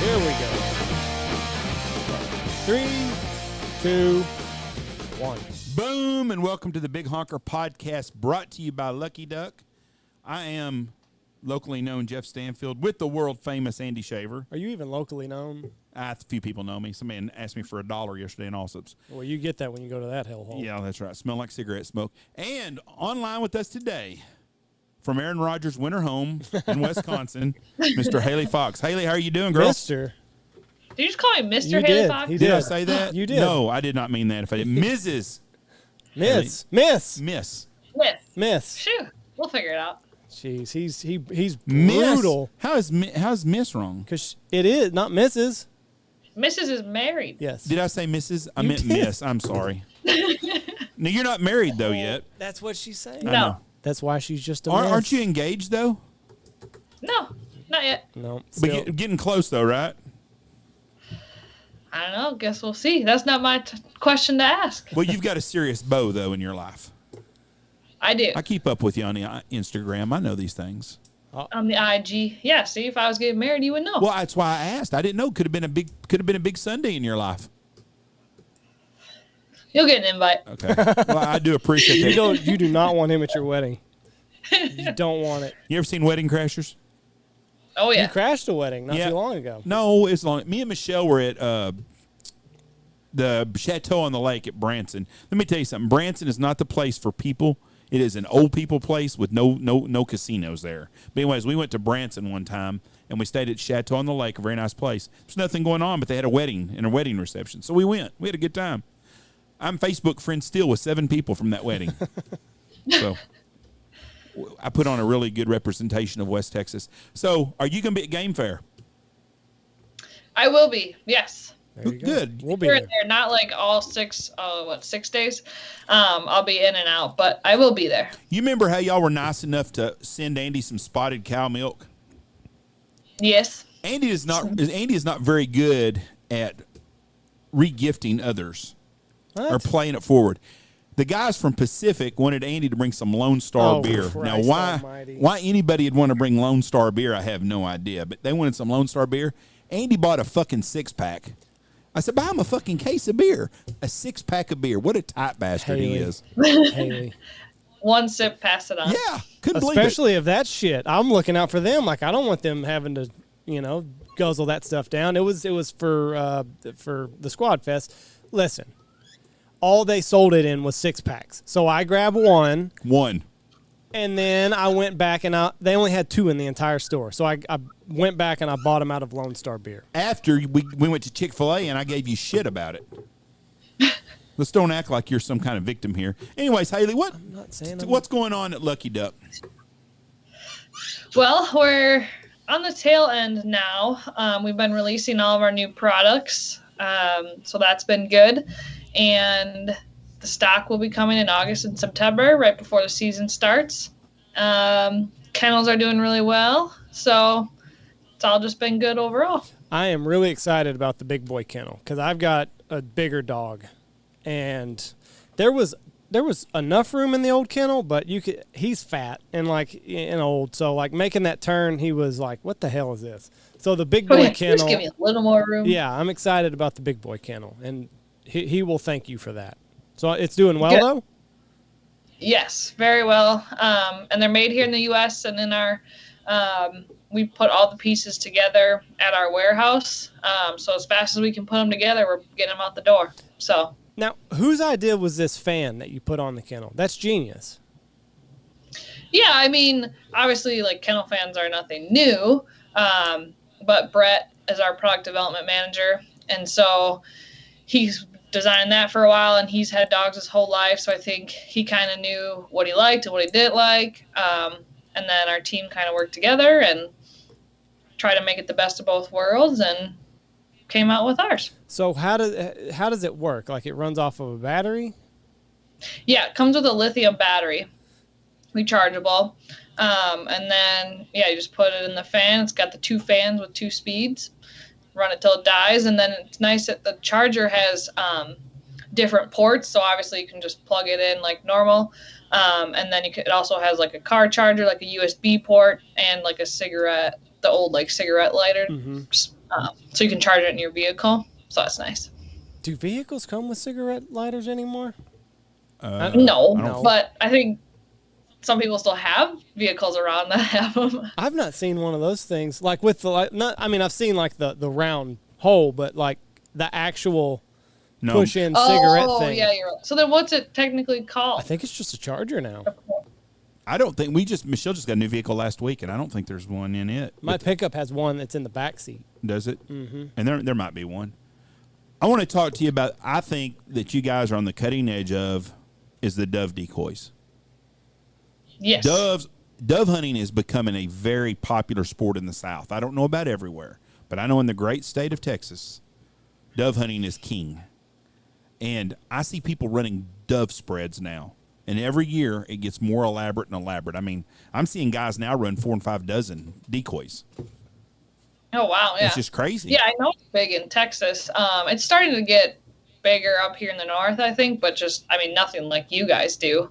Here we go. 3, 2, 1. Boom, and welcome to the Big Honker Podcast, brought to you by Lucky Duck. I am locally known Jeff Stanfield with the world-famous Andy Shaver. Are you even locally known? A few people know me. Somebody asked me for $1 yesterday in Allsup's. Well, you get that when you go to that hellhole. Yeah, that's right. Smell like cigarette smoke. And online with us today, from Aaron Rodgers' winter home in Wisconsin, Mr. Haley Fochs. Haley, how are you doing, girl? Mr. Did you just call me Mr. You Haley did. Fox? He Did I did. say that? You did. No, I did not mean that. If I did, Mrs. Miss. Miss. Miss. Shoot. We'll figure it out. Jeez, he's Miss. brutal. How's Miss wrong? Because it is, not Mrs. Mrs. is married. Yes. Did I say Mrs.? I You meant did. Miss. I'm sorry. No, you're not married though yet. That's what she's saying. I No. know. That's why she's just a Aren't miss. you engaged though? No, not yet. No. But Still. getting close though, right? I don't know. Guess we'll see. That's not my question to ask. Well, you've got a serious beau though in your life. I do. I keep up with you on the Instagram. I know these things. On the IG. Yeah, see, if I was getting married, you would know. Well, that's why I asked. I didn't know. Could have been a big Sunday in your life. You'll get an invite. Okay. Well, I do appreciate that. You do not want him at your wedding. You don't want it. You ever seen Wedding Crashers? Oh, yeah. You crashed a wedding not Yeah. too long ago. No, it's long. Me and Michelle were at the Chateau on the Lake at Branson. Let me tell you something. Branson is not the place for people. It is an old people place with no casinos there. But anyways, we went to Branson one time, and we stayed at Chateau on the Lake, a very nice place. There's nothing going on, but they had a wedding and a wedding reception. So we went. We had a good time. I'm Facebook friends still with 7 people from that wedding. So I put on a really good representation of West Texas. So are you going to be at Game Fair? I will be. Yes. There you go. Good. We'll be Here there. and there. Not like all 6 days. I'll be in and out, but I will be there. You remember how y'all were nice enough to send Andy some spotted cow milk? Yes. Andy is not very good at regifting others What? or playing it forward. The guys from Pacific wanted Andy to bring some Lone Star Oh, beer. Now, Christ why almighty. anybody would want to bring Lone Star beer, I have no idea. But they wanted some Lone Star beer. Andy bought a fucking 6-pack. I said, buy him a fucking case of beer. A 6-pack of beer. What a tight bastard he Haley. is. Haley. One sip, pass it on. Yeah, couldn't believe it. Especially if that shit. I'm looking out for them. Like I don't want them having to, guzzle that stuff down. It was for the Squad Fest. Listen, all they sold it in was 6-packs. So I grabbed one, and then I went back and they only had 2 in the entire store. So I went back and I bought them out of Lone Star beer. After we went to Chick-fil-A and I gave you shit about it. Let's don't act like you're some kind of victim here. Anyways, Haley, I'm not saying what's going on at Lucky Duck? Well, we're on the tail end now. We've been releasing all of our new products. So that's been good. And the stock will be coming in August and September, right before the season starts. Kennels are doing really well. So it's all just been good overall. I am really excited about the big boy kennel because I've got a bigger dog, and there was enough room in the old kennel, but he's fat and old, so like making that turn, he was like, "What the hell is this?" So the big boy kennel. Just give me a little more room. Yeah, I'm excited about the big boy kennel, and he will thank you for that. So it's doing well Good. though. Yes, very well. And they're made here in the U.S. and in our. We put all the pieces together at our warehouse. So as fast as we can put them together, we're getting them out the door. So Now, whose idea was this fan that you put on the kennel? That's genius. yeah, I mean, obviously, like kennel fans are nothing new. But Brett is our product development manager, and so he's designed that for a while, and he's had dogs his whole life. So I think he kind of knew what he liked and what he didn't like. and then our team kind of worked together and tried to make it the best of both worlds and came out with ours. So how does it work? Like it runs off of a battery? Yeah, it comes with a lithium battery, rechargeable. And then, you just put it in the fan. It's got the 2 fans with 2 speeds. Run it till it dies. And then it's nice that the charger has different ports. So obviously you can just plug it in like normal. And then it also has like a car charger, like a USB port, and like a cigarette, the old like cigarette lighter. Mm-hmm. So you can charge it in your vehicle. So that's nice. Do vehicles come with cigarette lighters anymore? No, but I think some people still have vehicles around that have them. I've not seen one of those things. Like with the I've seen like the round hole, but like the actual push-in cigarette thing. Oh, yeah, you're right. So then what's it technically called? I think it's just a charger now. I don't think Michelle just got a new vehicle last week, and I don't think there's one in it. My pickup has one that's in the back seat. Does it? Mm-hmm. And there might be one. I want to talk to you about, I think that you guys are on the cutting edge of, is the dove decoys. Yes. Dove hunting is becoming a very popular sport in the South. I don't know about everywhere, but I know in the great state of Texas, dove hunting is king. And I see people running dove spreads now. And every year it gets more elaborate and elaborate. I mean, I'm seeing guys now run 4 and 5 dozen decoys. Oh, wow, yeah. It's just crazy. Yeah, I know it's big in Texas. It's starting to get bigger up here in the north, I think, but just, nothing like you guys do.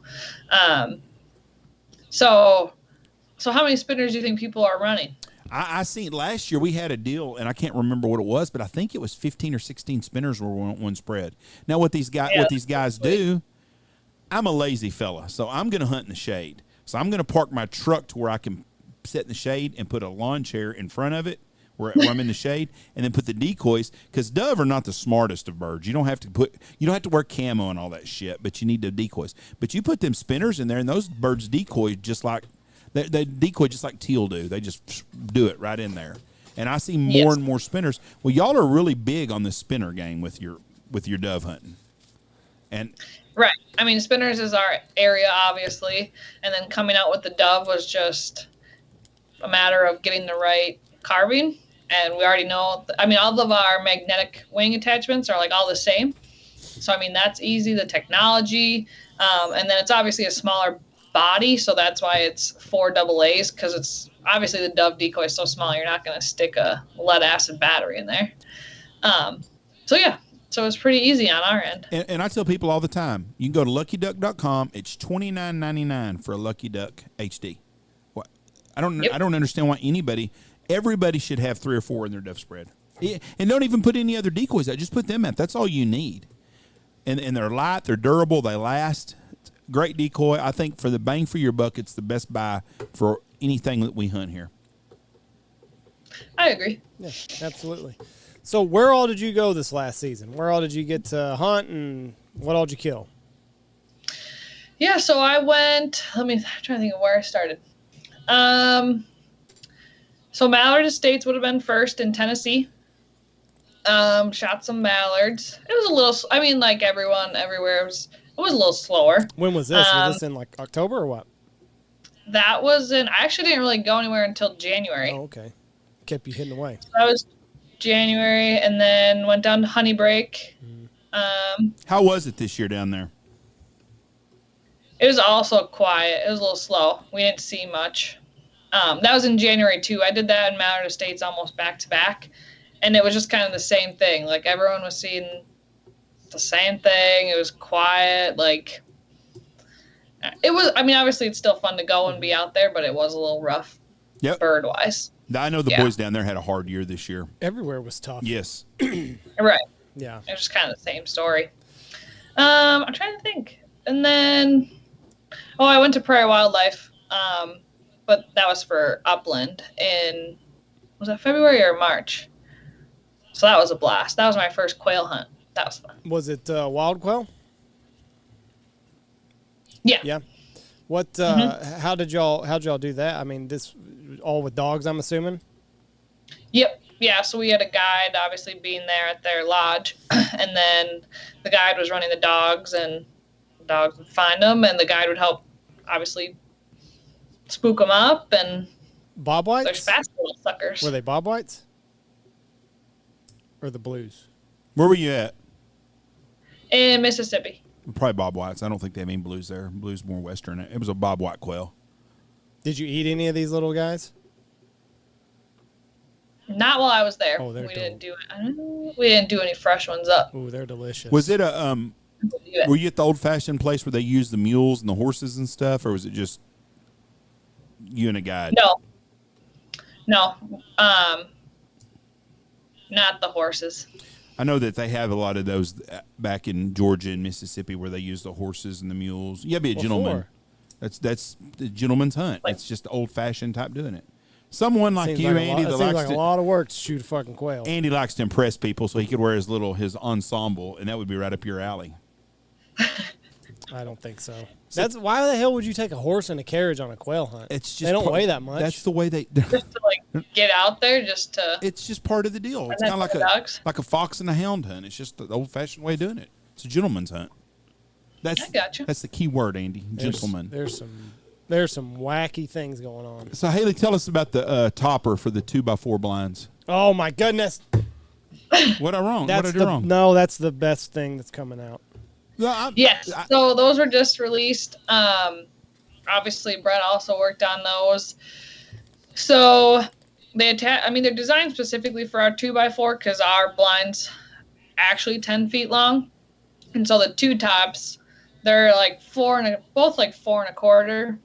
So how many spinners do you think people are running? I seen last year we had a deal, and I can't remember what it was, but I think it was 15 or 16 spinners were one spread. Now, what these guys do, I'm a lazy fella, so I'm going to hunt in the shade. So I'm going to park my truck to where I can sit in the shade and put a lawn chair in front of it where I'm in the shade, and then put the decoys, because dove are not the smartest of birds. You don't have to wear camo and all that shit, but you need the decoys. But you put them spinners in there, and those birds decoy just like they decoy just like teal do. They just do it right in there. And I see more and more spinners. Well, y'all are really big on the spinner game with your dove hunting. And right. Spinners is our area, obviously, and then coming out with the dove was just a matter of getting the right carving. And we already know, all of our magnetic wing attachments are like all the same. So, that's easy, the technology. And then it's obviously a smaller body. So that's why it's 4 AA's, because it's obviously the dove decoy is so small, you're not going to stick a lead acid battery in there. So it's pretty easy on our end. And I tell people all the time, you can go to luckyduck.com. It's $29.99 for a Lucky Duck HD. I don't understand why everybody should have 3 or 4 in their dove spread. And don't even put any other decoys out. Just put them out. That's all you need. And they're light, they're durable, they last. Great decoy. I think for the bang for your buck, it's the best buy for anything that we hunt here. I agree. Yeah, absolutely. So where all did you go this last season? Where all did you get to hunt, and what all did you kill? Yeah, so I went, I'm trying to think of where I started. So Mallard Estates would have been first in Tennessee. Shot some mallards. It was a little, like everyone, everywhere, it was a little slower. When was this? Was this in like October or what? That was I actually didn't really go anywhere until January. Oh, okay. Kept you hidden away. So that was January, and then went down to Honey Break. How was it this year down there? It was also quiet. It was a little slow. We didn't see much. That was in January too. I did that in Mallard Estates almost back to back, and it was just kind of the same thing. Like everyone was seeing the same thing. It was quiet. Like it was. Obviously it's still fun to go and be out there, but it was a little rough. Yep. Bird wise. I know the boys down there had a hard year this year. Everywhere was tough. Yes. Right. Yeah. It was kind of the same story. I'm trying to think. And then, I went to Prairie Wildlife, but that was for upland was that February or March? So that was a blast. That was my first quail hunt. That was fun. Was it wild quail? Yeah. Yeah. What? How'd y'all do that? This all with dogs, I'm assuming. Yep. Yeah. So we had a guide, obviously being there at their lodge, and then the guide was running the dogs, and the dogs would find them, and the guide would help, obviously, spook them up, and Bob they're Whites? fast little suckers. Were they Bob Whites? Or the Blues? Where were you at? In Mississippi. Probably Bob White's. I don't think they have any blues there. Blues more western. It was a Bob White quail. Did you eat any of these little guys? Not while I was there. Oh, they're we didn't do it. We didn't do any fresh ones up. Ooh, they're delicious. Was it a were you at the old fashioned place where they used the mules and the horses and stuff, or was it just you and a guide? No. Not the horses. I know that they have a lot of those back in Georgia and Mississippi where they use the horses and the mules. You gotta be a gentleman. That's the gentleman's hunt. It's just old fashioned type doing it. Someone like seems you, like Andy, it that seems likes like a lot of work to shoot a fucking quail. Andy likes to impress people, so he could wear his ensemble, and that would be right up your alley. I don't think so. That's why the hell would you take a horse and a carriage on a quail hunt? It's just they don't weigh that much. That's the way they. Just to like get out there, just to. It's just part of the deal. It's And kind of then like a fox and a hound hunt. It's just the old fashioned way of doing it. It's a gentleman's hunt. I gotcha. That's the key word, Andy. Gentleman. There's some wacky things going on. So Haley, tell us about the topper for the 2x4 blinds. Oh my goodness! What I wrong? What I do wrong? No, that's the best thing that's coming out. Yes. So those were just released. Obviously, Brett also worked on those. So they're designed specifically for our 2x4 because our blind's actually 10 feet long, and so the two tops, they're like both like 4.25,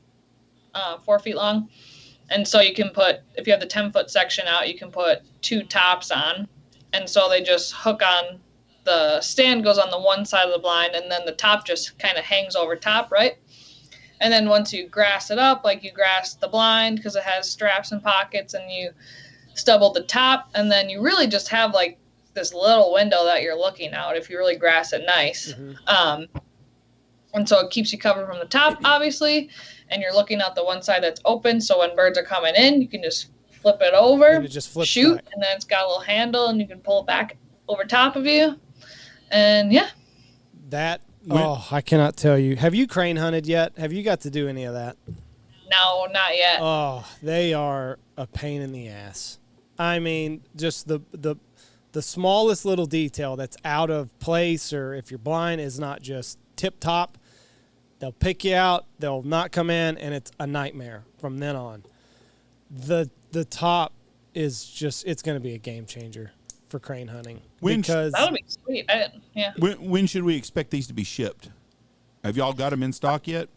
4 feet long, and so you can put, if you have the 10-foot section out, you can put two tops on, and so they just hook on. The stand goes on the one side of the blind, and then the top just kind of hangs over top, right? And then once you grass it up, like you grass the blind because it has straps and pockets, and you stubble the top, and then you really just have like this little window that you're looking out if you really grass it nice. Mm-hmm. And so it keeps you covered from the top, obviously, and you're looking out the one side that's open, so when birds are coming in, you can just flip it over, and it just flips shoot, back. and then it's got a little handle, and you can pull it back over top of you. And yeah. I cannot tell you. Have you crane hunted yet? Have you got to do any of that? No, not yet. Oh, they are a pain in the ass. I mean, just the smallest little detail that's out of place, or if you're blind is not just tip top, they'll pick you out, they'll not come in, and it's a nightmare from then on. The top is just, it's going to be a game changer for crane hunting. Because that would be sweet. Yeah. When should we expect these to be shipped? Have y'all got them in stock yet?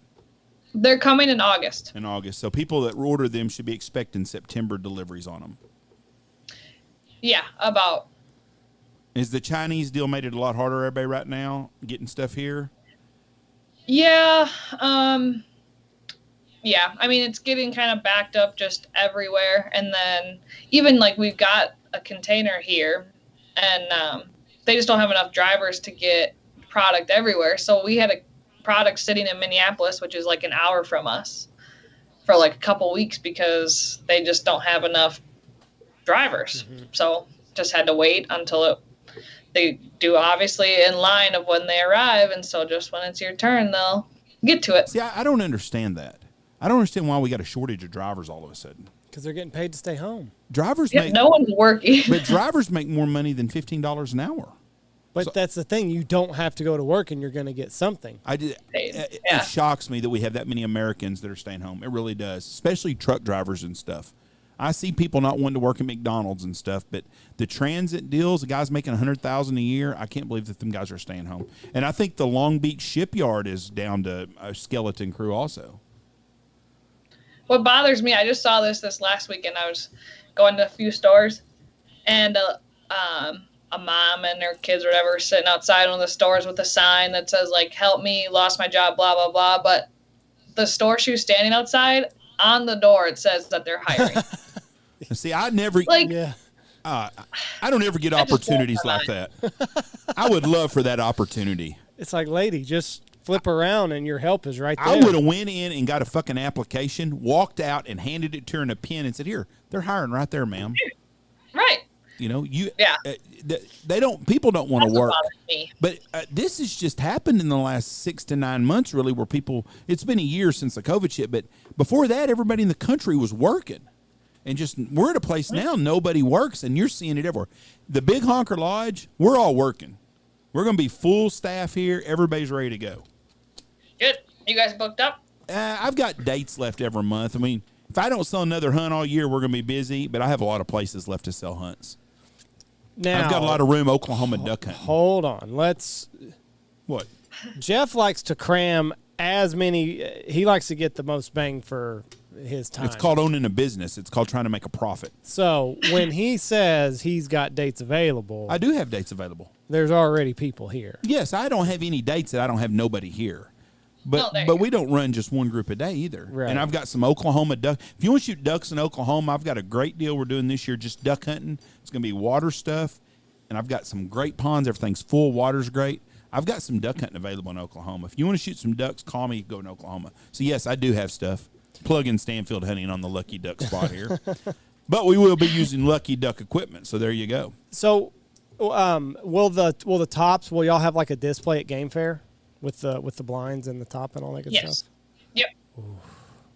They're coming in August. In August. So people that order them should be expecting September deliveries on them. Yeah, about. Is the Chinese deal made it a lot harder, everybody, right now, getting stuff here? Yeah. Yeah. I mean, it's getting kind of backed up just everywhere. And then even like we've got a container here, and they just don't have enough drivers to get product everywhere. So we had a product sitting in Minneapolis, which is like an hour from us, for like a couple weeks because they just don't have enough drivers. Mm-hmm. So just had to wait until they do, obviously in line of when they arrive, and so just when it's your turn, they'll get to it. See, I don't understand that. I don't understand why we got a shortage of drivers all of a sudden. Because they're getting paid to stay home. Drivers no one's working. But drivers make more money than $15 an hour. But that's the thing. You don't have to go to work, and you're going to get something. It shocks me that we have that many Americans that are staying home. It really does, especially truck drivers and stuff. I see people not wanting to work at McDonald's and stuff, but the transit deals, the guys making $100,000 a year, I can't believe that them guys are staying home. And I think the Long Beach shipyard is down to a skeleton crew also. What bothers me, I just saw this last weekend. I was going to a few stores, and a mom and her kids or whatever were sitting outside one of the stores with a sign that says, like, help me, lost my job, blah, blah, blah. But the store she was standing outside, on the door, it says that they're hiring. See, I never... Like, I don't ever get opportunities like that. I would love for that opportunity. It's like, lady, just flip around and your help is right there. I would have went in and got a fucking application, walked out and handed it to her in a pen and said, here, they're hiring right there, ma'am. Right. Yeah. They don't. People don't want to That's what work. bothers me. But this has just happened in the last 6 to 9 months, really, where people. It's been a year since the COVID shit, but before that, everybody in the country was working, and just we're at a place now nobody works, and you're seeing it everywhere. The big Honker Lodge, we're all working. We're going to be full staff here. Everybody's ready to go. Good. You guys booked up? I've got dates left every month. I mean, if I don't sell another hunt all year, we're going to be busy. But I have a lot of places left to sell hunts. Now, I've got a lot of room Oklahoma duck hunting. Hold on. What? Jeff likes to cram as many. He likes to get the most bang for his time. It's called owning a business. It's called trying to make a profit. So when he says he's got dates available, I do have dates available. There's already people here. Yes, I don't have any dates that I don't have nobody here. But we don't run just one group a day either. Right. And I've got some Oklahoma duck. If you want to shoot ducks in Oklahoma, I've got a great deal we're doing this year, just duck hunting. It's going to be water stuff. And I've got some great ponds. Everything's full. Water's great. I've got some duck hunting available in Oklahoma. If you want to shoot some ducks, call me. Go in Oklahoma. So, yes, I do have stuff. Plug in Stanfield Hunting on the Lucky Duck spot here. But we will be using Lucky Duck equipment. So, there you go. So, will the tops, will y'all have like a display at Game Fair? With the blinds and the top and all that good stuff? Yep. Ooh,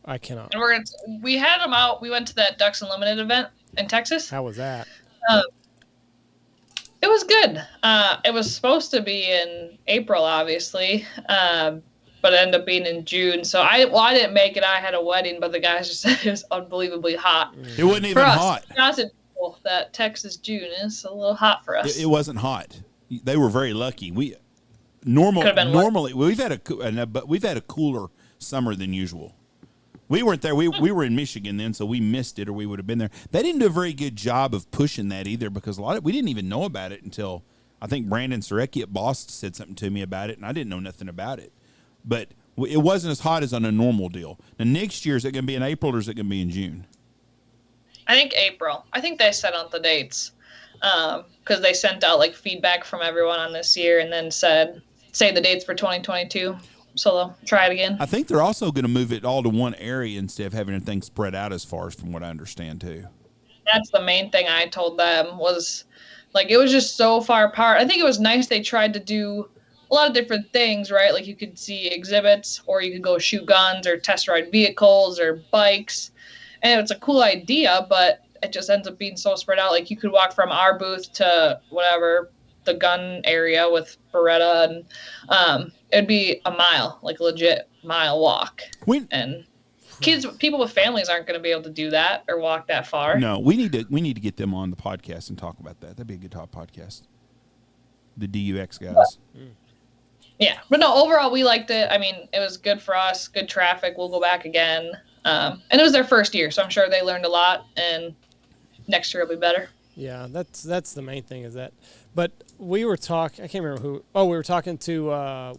I cannot. And we had them out. We went to that Ducks Unlimited event in Texas. How was that? It was good. It was supposed to be in April, obviously, but it ended up being in June. So I didn't make it. I had a wedding, but the guys just said it was unbelievably hot. It wasn't even hot. Wisconsin people, that Texas June is a little hot for us. It wasn't hot. They were very lucky. Normally we've had a cooler summer than usual. We weren't there. We were in Michigan then, so we missed it, or we would have been there. They didn't do a very good job of pushing that either, because we didn't even know about it until I think Brandon Surecki at Boston said something to me about it, and I didn't know nothing about it. But it wasn't as hot as on a normal deal. Now next year, is it going to be in April or is it going to be in June? I think April. I think they set out the dates because they sent out like feedback from everyone on this year, and then say the dates for 2022. So they'll try it again. I think they're also going to move it all to one area instead of having everything spread out as far as from what I understand too. That's the main thing I told them was like, it was just so far apart. I think it was nice they tried to do a lot of different things, right? Like you could see exhibits, or you could go shoot guns or test ride vehicles or bikes. And it's a cool idea, but it just ends up being so spread out. Like you could walk from our booth to whatever, the gun area with Beretta, and it'd be a mile, like a legit mile walk. And people with families aren't going to be able to do that or walk that far. No, we need to get them on the podcast and talk about that. That'd be a good top podcast. The DUX guys. Yeah, but no, overall we liked it. I mean, it was good for us, good traffic. We'll go back again. And it was their first year, so I'm sure they learned a lot, and next year will be better. Yeah, that's the main thing is that. But we were talking, I can't remember who. Oh, we were talking to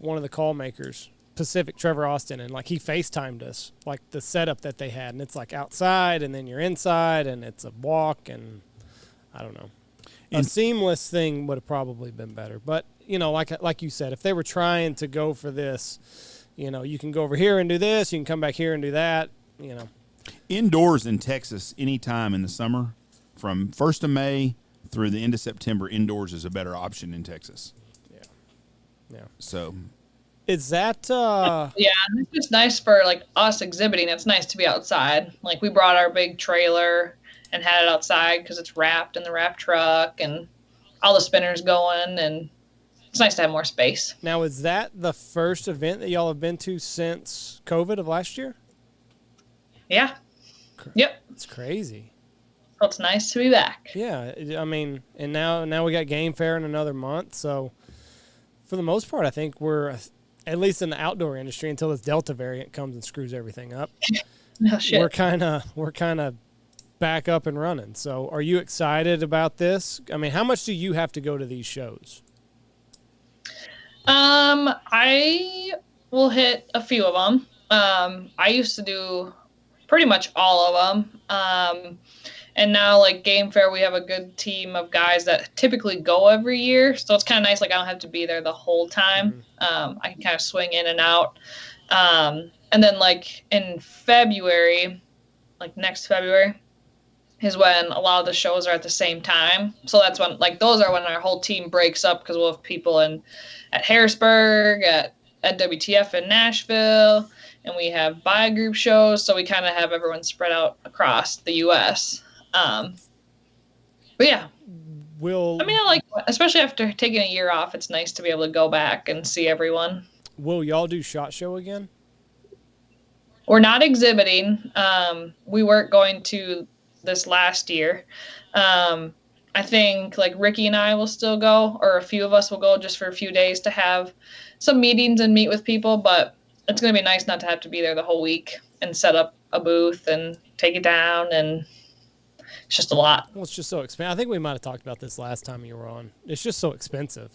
one of the call makers, Pacific, Trevor Austin, and like he FaceTimed us, like the setup that they had, and it's like outside, and then you're inside, and it's a walk, and I don't know. A seamless thing would have probably been better, but like you said, if they were trying to go for this, you can go over here and do this, you can come back here and do that, Indoors in Texas, anytime in the summer, from 1st of May through the end of September, indoors is a better option in Texas. Yeah. So, is that? Yeah, it's just nice for like us exhibiting. It's nice to be outside. Like we brought our big trailer and had it outside because it's wrapped in the wrap truck and all the spinners going, and it's nice to have more space. Now, is that the first event that y'all have been to since COVID of last year? Yeah. Yep. It's crazy. So it's nice to be back. Yeah, I mean, and now we got Game Fair in another month, so for the most part, I think we're at least in the outdoor industry until this Delta variant comes and screws everything up. No shit. We're kind of back up and running. So, are you excited about this? I mean, how much do you have to go to these shows? I will hit a few of them. I used to do pretty much all of them. And now, like Game Fair, we have a good team of guys that typically go every year. So it's kind of nice. Like I don't have to be there the whole time. I can kind of swing in and out. And then like in February, like next February, is when a lot of the shows are at the same time. So that's when, like, those are when our whole team breaks up because we'll have people at Harrisburg, at WTF in Nashville, and we have buy group shows. So we kind of have everyone spread out across the U.S. But yeah, I mean, I like, especially after taking a year off, it's nice to be able to go back and see everyone. Will y'all do SHOT Show again? We're not exhibiting. We weren't going to this last year. I think like Ricky and I will still go, or a few of us will go just for a few days to have some meetings and meet with people, but it's going to be nice not to have to be there the whole week and set up a booth and take it down, and it's just a lot. Well, it's just so expensive. I think we might have talked about this last time you were on. It's just so expensive.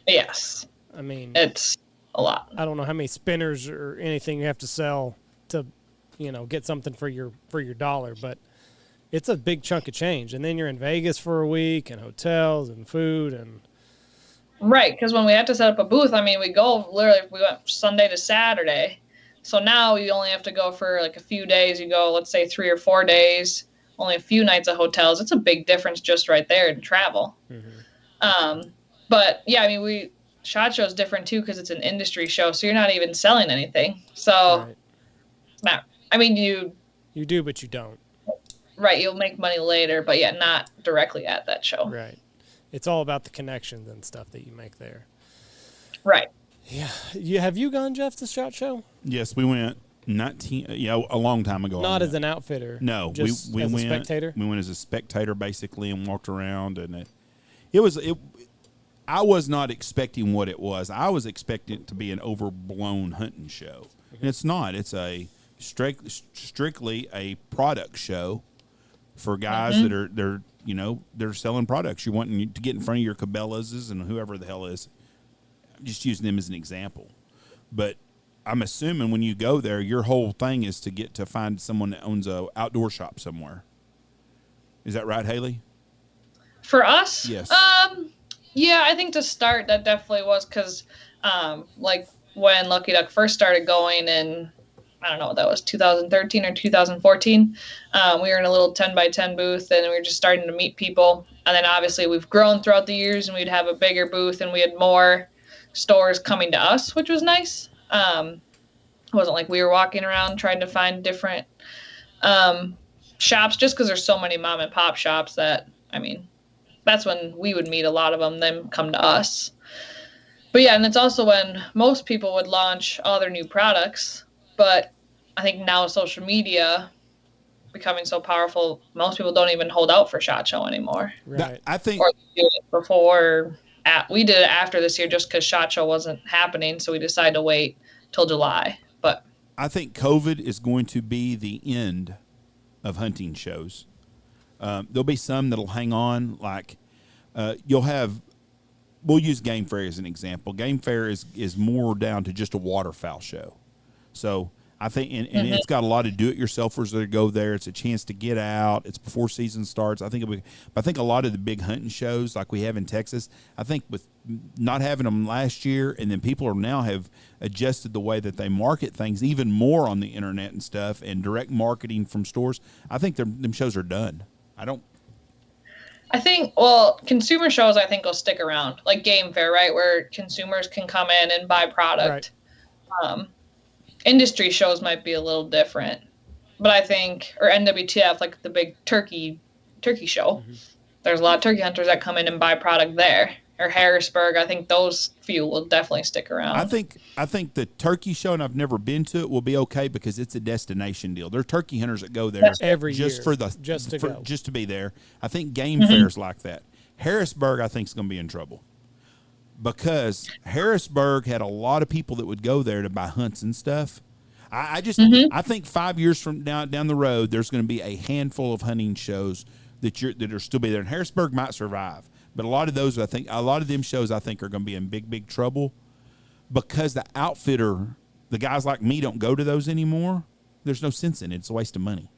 Yes. I mean, it's a lot. I don't know how many spinners or anything you have to sell to, get something for your dollar, but it's a big chunk of change. And then you're in Vegas for a week, and hotels and food and. Right, because when we had to set up a booth, I mean, we went Sunday to Saturday. So now you only have to go for like a few days. You go, let's say 3 or 4 days, only a few nights at hotels. It's a big difference just right there in travel. Mm-hmm. But yeah, I mean, SHOT Show is different too because it's an industry show, so you're not even selling anything. So, right. I mean, you do, but you don't. Right, you'll make money later, but yeah, not directly at that show. Right. It's all about the connections and stuff that you make there. Right. Yeah. Have you gone, Jeff, to SHOT Show? Yes, we went a long time ago. Not as an outfitter. No, just we as went. A spectator? We went as a spectator basically and walked around, and it was. I was not expecting what it was. I was expecting it to be an overblown hunting show, and it's not. It's a strictly a product show for guys that are they're selling products. You're wanting to get in front of your Cabela's and whoever the hell is. I'm just using them as an example, but I'm assuming when you go there, your whole thing is to get to find someone that owns a outdoor shop somewhere. Is that right, Haley? For us, yes. Yeah, I think to start that definitely was because, like when Lucky Duck first started going in, I don't know, that was 2013 or 2014. We were in a little 10x10 booth, and we were just starting to meet people. And then obviously we've grown throughout the years, and we'd have a bigger booth, and we had more stores coming to us, which was nice. It wasn't like we were walking around trying to find different shops, just because there's so many mom and pop shops that, I mean, that's when we would meet a lot of them come to us. But yeah, and it's also when most people would launch all their new products. But I think now social media becoming so powerful, most people don't even hold out for SHOT Show anymore. Right. I think. Or they did it before. We did it after this year just because SHOT Show wasn't happening, so we decided to wait till July. But I think COVID is going to be the end of hunting shows. There'll be some that'll hang on, like you'll have. We'll use Game Fair as an example. Game Fair is more down to just a waterfowl show. So I think, and it's got a lot of do-it-yourselfers that go there. It's a chance to get out. It's before season starts. I think a lot of the big hunting shows like we have in Texas, I think with not having them last year, and then people are now have adjusted the way that they market things even more on the internet and stuff, and direct marketing from stores. I think them shows are done. I think, well, consumer shows I think will stick around, like Game Fair, right, where consumers can come in and buy product. Right. Industry shows might be a little different, but I think, or NWTF, like the big turkey show, there's a lot of turkey hunters that come in and buy product there. Or Harrisburg, I think those few will definitely stick around. I think the turkey show, and I've never been to it, will be okay because it's a destination deal. There are turkey hunters that go there every just year, for just to be there. I think Game Fair's like that. Harrisburg, I think, is going to be in trouble because Harrisburg had a lot of people that would go there to buy hunts and stuff. I think 5 years from down the road, there's going to be a handful of hunting shows that are still be there. And Harrisburg might survive. But a lot of them shows are going to be in big trouble because the outfitter, the guys like me don't go to those anymore. There's no sense in it. It's a waste of money.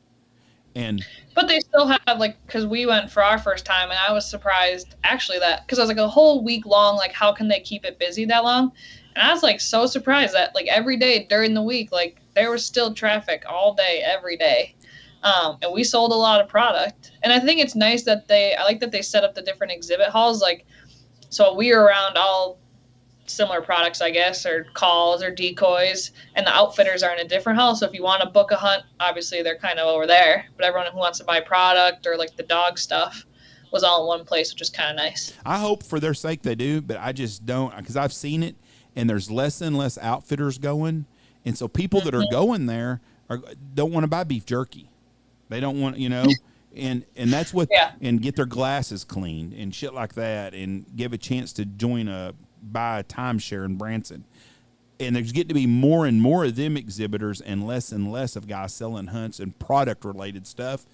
But they still have, like, because we went for our first time, and I was surprised actually because I was like a whole week long, like, how can they keep it busy that long? And I was like so surprised that like every day during the week, like there was still traffic all day, every day. And we sold a lot of product. And I think it's nice that I like that they set up the different exhibit halls. Like, so we were around all similar products, I guess, or calls or decoys, and the outfitters are in a different hall. So if you want to book a hunt, obviously they're kind of over there, but everyone who wants to buy product or like the dog stuff was all in one place, which is kind of nice. I hope for their sake they do, but I just don't, because I've seen it, and there's less and less outfitters going, and so people that are going there don't want to buy beef jerky. They don't want, and that's what, and get their glasses cleaned and shit like that, and give a chance to buy a timeshare in Branson. And there's getting to be more and more of them exhibitors and less of guys selling hunts and product related stuff.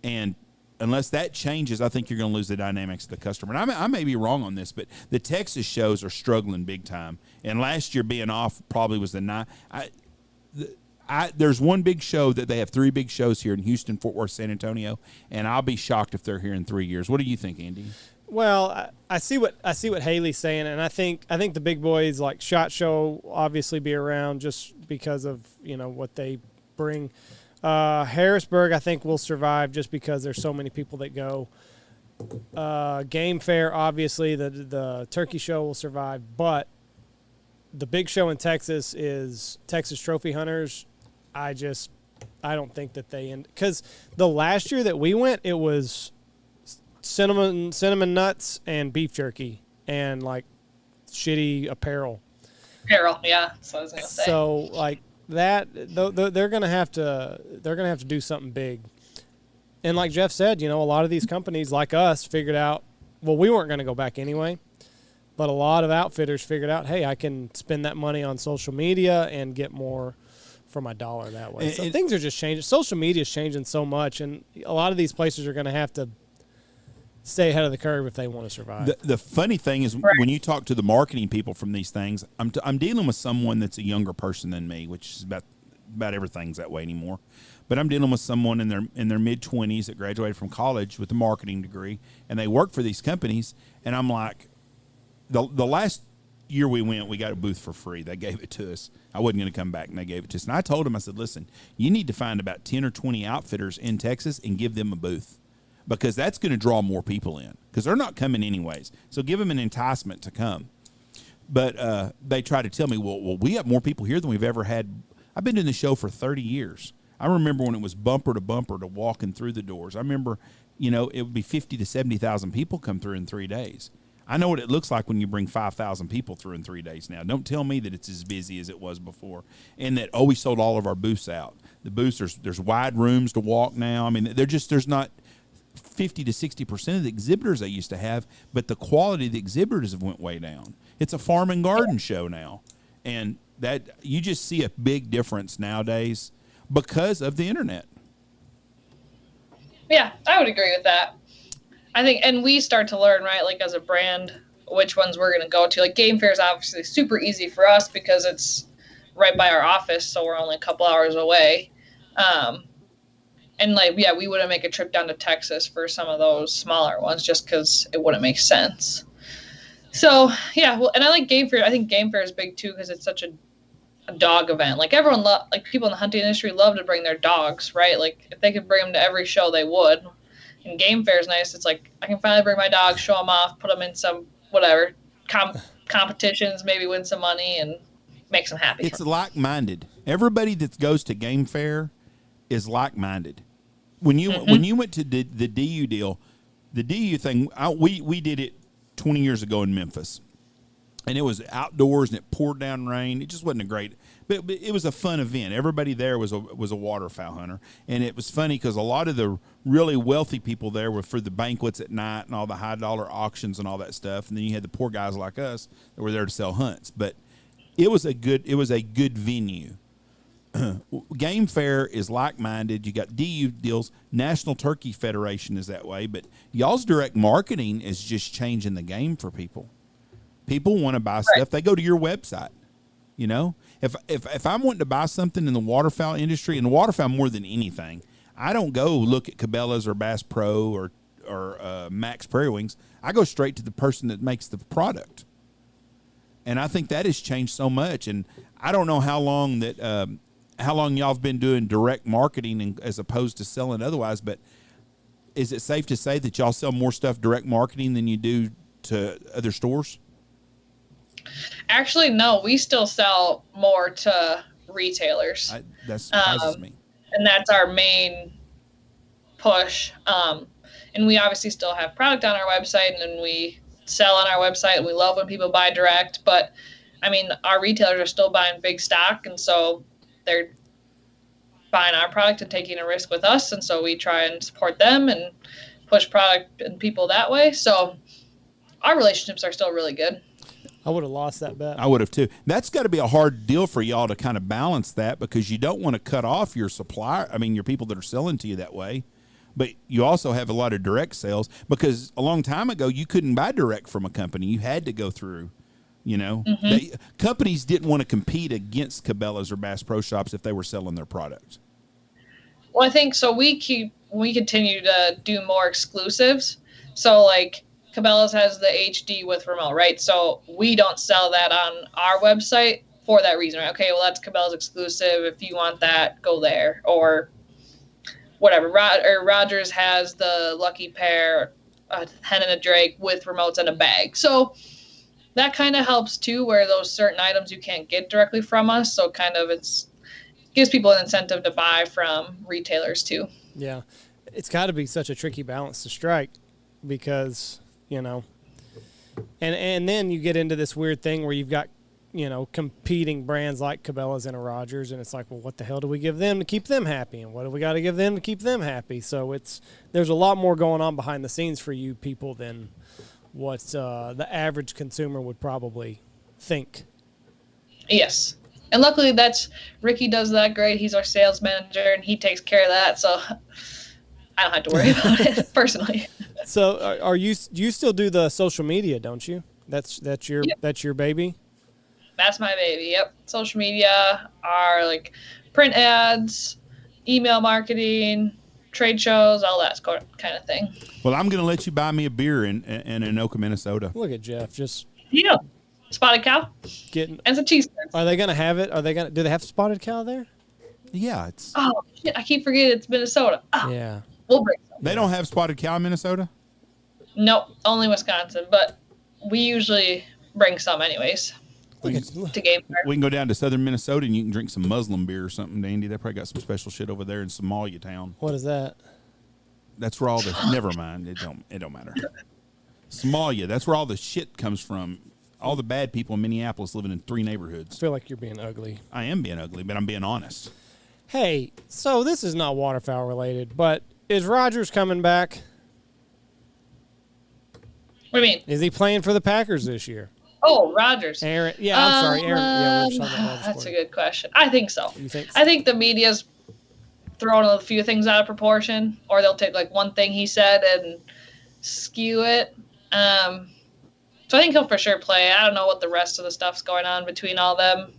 And unless that changes, I think you're going to lose the dynamics of the customer. And I may be wrong on this, but the Texas shows are struggling big time. And last year being off probably was there's one big show that they have 3 big shows here in Houston, Fort Worth, San Antonio, and I'll be shocked if they're here in 3 years. What do you think, Andy? Well, I see what Haley's saying, and I think the big boys like SHOT Show obviously be around just because of what they bring. Harrisburg, I think, will survive just because there's so many people that go. Game Fair, obviously, the Turkey Show will survive, but the big show in Texas is Texas Trophy Hunters. I don't think that they end, because the last year that we went, it was cinnamon nuts and beef jerky and like shitty apparel. Yeah, that's what I was gonna say. So like that, they're gonna have to do something big. And like Jeff said, a lot of these companies like us figured out, well, we weren't gonna go back anyway, but a lot of outfitters figured out, hey, I can spend that money on social media and get more for my dollar that way. So things are just changing. Social media is changing so much, and a lot of these places are going to have to stay ahead of the curve if they want to survive. The funny thing is, when you talk to the marketing people from these things, I'm dealing with someone that's a younger person than me, which is about everything's that way anymore. But I'm dealing with someone in their mid-20s that graduated from college with a marketing degree, and they work for these companies. And I'm like, the last year we went, we got a booth for free. They gave it to us. I wasn't going to come back, and they gave it to us. And I told them, I said, listen, you need to find about 10 or 20 outfitters in Texas and give them a booth, because that's going to draw more people in, because they're not coming anyways. So give them an enticement to come. But they try to tell me, well, we have more people here than we've ever had. I've been doing the show for 30 years. I remember when it was bumper to bumper to walking through the doors. I remember, it would be 50 to 70,000 people come through in 3 days. I know what it looks like when you bring 5,000 people through in 3 days now. Don't tell me that it's as busy as it was before, and that, we sold all of our booths out. The booths, there's wide rooms to walk now. I mean, there's not 50 to 60% of the exhibitors they used to have, but the quality of the exhibitors have went way down. It's a farm and garden show now, and that you just see a big difference nowadays because of the internet. Yeah, I would agree with that. I think, and we start to learn, right, like as a brand, which ones we're going to go to. Like Game Fair is obviously super easy for us because it's right by our office, so we're only a couple hours away. And we wouldn't make a trip down to Texas for some of those smaller ones just because it wouldn't make sense. So, and I like Game Fair. I think Game Fair is big too because it's such a dog event. Like everyone, people in the hunting industry love to bring their dogs, right? Like if they could bring them to every show, they would. And Game Fair is nice. It's like I can finally bring my dog, show them off, put them in some competitions, maybe win some money, and make them happy. It's like-minded. Everybody that goes to Game Fair is like-minded. When you went to the DU deal, the DU thing, we did it 20 years ago in Memphis, and it was outdoors and it poured down rain. It just wasn't a great, but it was a fun event. Everybody there was a waterfowl hunter, and it was funny because a lot of the really wealthy people there were for the banquets at night and all the high dollar auctions and all that stuff, and then you had the poor guys like us that were there to sell hunts. But it was a good venue. Game Fair is like-minded. You got DU deals. National Turkey Federation is that way, but y'all's direct marketing is just changing the game for people. People want to buy stuff. They go to your website. If I'm wanting to buy something in the waterfowl industry, and the waterfowl more than anything, I don't go look at Cabela's or Bass Pro or Max Prairie Wings. I go straight to the person that makes the product. And I think that has changed so much. And I don't know how long that how long y'all have been doing direct marketing as opposed to selling otherwise, but is it safe to say that y'all sell more stuff direct marketing than you do to other stores? Actually, no, we still sell more to retailers. That surprises me. And that's our main push. And we obviously still have product on our website, and we sell on our website, and we love when people buy direct. But, I mean, our retailers are still buying big stock, and so they're buying our product and taking a risk with us. And so we try and support them and push product and people that way. So our relationships are still really good. I would have lost that bet. I would have too. That's got to be a hard deal for y'all to kind of balance that, because you don't want to cut off your supplier. I mean, your people that are selling to you that way, but you also have a lot of direct sales, because a long time ago you couldn't buy direct from a company. You had to go through, companies didn't want to compete against Cabela's or Bass Pro Shops if they were selling their product. Well, I think so. We continue to do more exclusives. So like, Cabela's has the HD with remote, right? So we don't sell that on our website for that reason, right? Okay, well, that's Cabela's exclusive. If you want that, go there. Or whatever. Rogers has the Lucky Pair, a hen and a drake with remotes and a bag. So that kind of helps too, where those certain items you can't get directly from us. So kind of gives people an incentive to buy from retailers too. Yeah. It's got to be such a tricky balance to strike, because and then you get into this weird thing where you've got, competing brands like Cabela's and a Rogers, and it's like, well, what the hell do we give them to keep them happy, and what do we got to give them to keep them happy? So there's a lot more going on behind the scenes for you people than what the average consumer would probably think. Yes. And luckily Ricky does that great. He's our sales manager, and he takes care of that. So I don't have to worry about it personally. So you still do the social media, don't you? That's your baby? That's my baby. Yep. Social media are like print ads, email marketing, trade shows, all that kind of thing. Well, I'm going to let you buy me a beer in Anoka, Minnesota. Look at Jeff just Spotted cow getting and some cheese curds. Are they going to have it? Do they have spotted cow there? Yeah, it's. Oh shit! I keep forgetting it's Minnesota. Oh, yeah. We'll bring some. They don't have spotted cow in Minnesota? Nope, only Wisconsin. But we usually bring some anyways. To game fair. We can go down to southern Minnesota and you can drink some Muslim beer or something, Andy. They probably got some special shit over there in Somalia town. What is that? That's where all the never mind. It don't matter. Somalia. That's where all the shit comes from. All the bad people in Minneapolis living in 3 neighborhoods. I feel like you're being ugly. I am being ugly, but I'm being honest. Hey, so this is not waterfowl related, but is Rogers coming back? What do you mean? Is he playing for the Packers this year? Oh, Rogers. Aaron. Yeah, I'm sorry. Aaron. Yeah, we were talking about that's a good question. I think so. You think so? I think the media's throwing a few things out of proportion, or they'll take like one thing he said and skew it. So I think he'll for sure play. I don't know what the rest of the stuff's going on between all them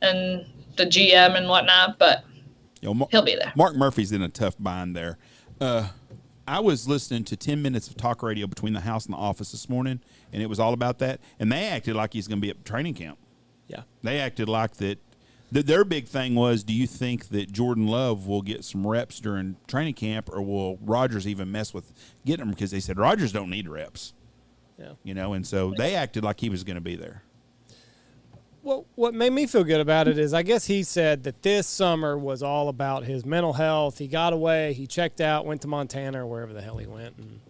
and the GM and whatnot, but he'll be there. Mark Murphy's in a tough bind there. I was listening to 10 minutes of talk radio between the house and the office this morning, and it was all about that. And they acted like he's going to be at training camp. Yeah. They acted like that. Their big thing was, do you think that Jordan Love will get some reps during training camp, or will Rodgers even mess with getting them? Because they said Rodgers don't need reps. Yeah. And so they acted like he was going to be there. Well, what made me feel good about it is I guess he said that this summer was all about his mental health. He got away. He checked out, went to Montana or wherever the hell he went. And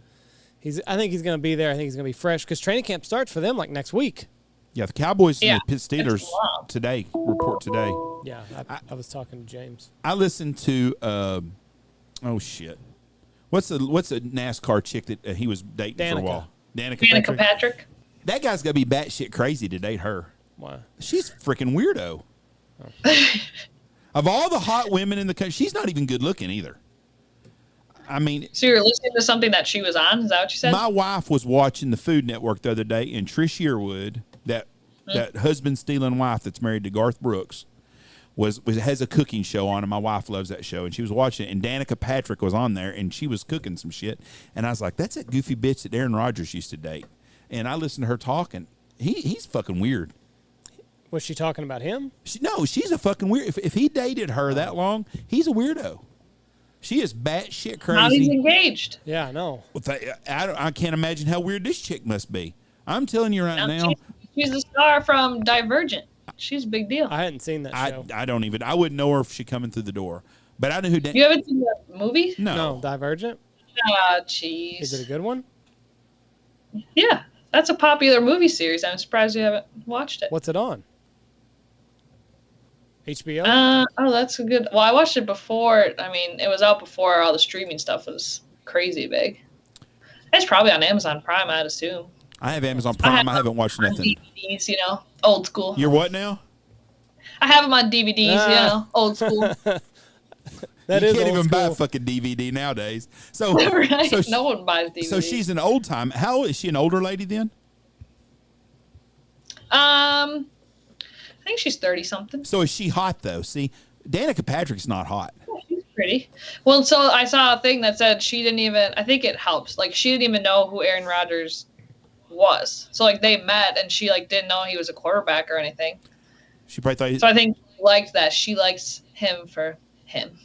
I think he's going to be there. I think he's going to be fresh because training camp starts for them like next week. Yeah, the Cowboys and the Steelers report today. Yeah, I was talking to James. I listened to, what's the NASCAR chick that he was dating for a while? Danica Patrick. That guy's got to be batshit crazy to date her. Why? She's a freaking weirdo. Oh. Of all the hot women in the country, she's not even good looking either. I mean, so you're listening to something that she was on? Is that what you said? My wife was watching the Food Network the other day, and Trish Yearwood, that husband stealing wife that's married to Garth Brooks, has a cooking show on, and my wife loves that show. And she was watching it, and Danica Patrick was on there, and she was cooking some shit. And I was like, that's that goofy bitch that Aaron Rodgers used to date. And I listened to her talking. He's fucking weird. Was she talking about him? No, she's a fucking weird. If he dated her that long, he's a weirdo. She is batshit crazy. Now he's engaged. Yeah, I know. I can't imagine how weird this chick must be. I'm telling you right now. She's the star from Divergent. She's a big deal. I hadn't seen that show. I wouldn't know her if she coming through the door. But I know who. You haven't seen the movie? No, Divergent. Ah, jeez. Is it a good one? Yeah, that's a popular movie series. I'm surprised you haven't watched it. What's it on? HBO? Oh, that's a good. Well, I watched it before. I mean, it was out before all the streaming stuff was crazy big. It's probably on Amazon Prime, I'd assume. I have Amazon Prime. I haven't watched nothing. DVDs, old school. You're what now? I have them on DVDs, old school. That you is can't old even buy a school. fucking DVD nowadays. So, Right? so No one buys DVDs. So she's an old time. How old is she? An older lady then? I think she's 30 something. So is she hot though? See, Danica Patrick's not hot. She's pretty. Well, so I saw a thing that said she didn't even. I think it helps. Like she didn't even know who Aaron Rodgers was. So like they met and she like didn't know he was a quarterback or anything. She probably thought. So I think she liked that. She likes him for him.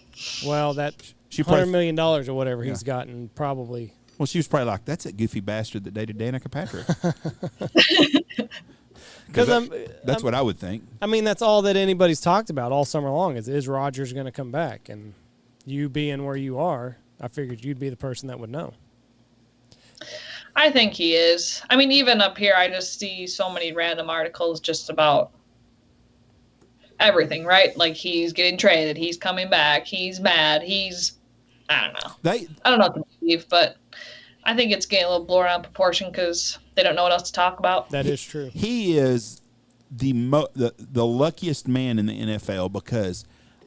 Well, that She $100 probably- million or whatever he's gotten probably. Well, she was probably like, "That's that goofy bastard that dated Danica Patrick." Because that's what I would think. I mean, that's all that anybody's talked about all summer long is Rodgers going to come back? And you being where you are, I figured you'd be the person that would know. I think he is. I mean, even up here, I just see so many random articles just about everything, right? Like he's getting traded, he's coming back, he's mad, I don't know. I don't know what to believe, but I think it's getting a little blown out of proportion because they don't know what else to talk about. That is true. He is the luckiest man in the NFL because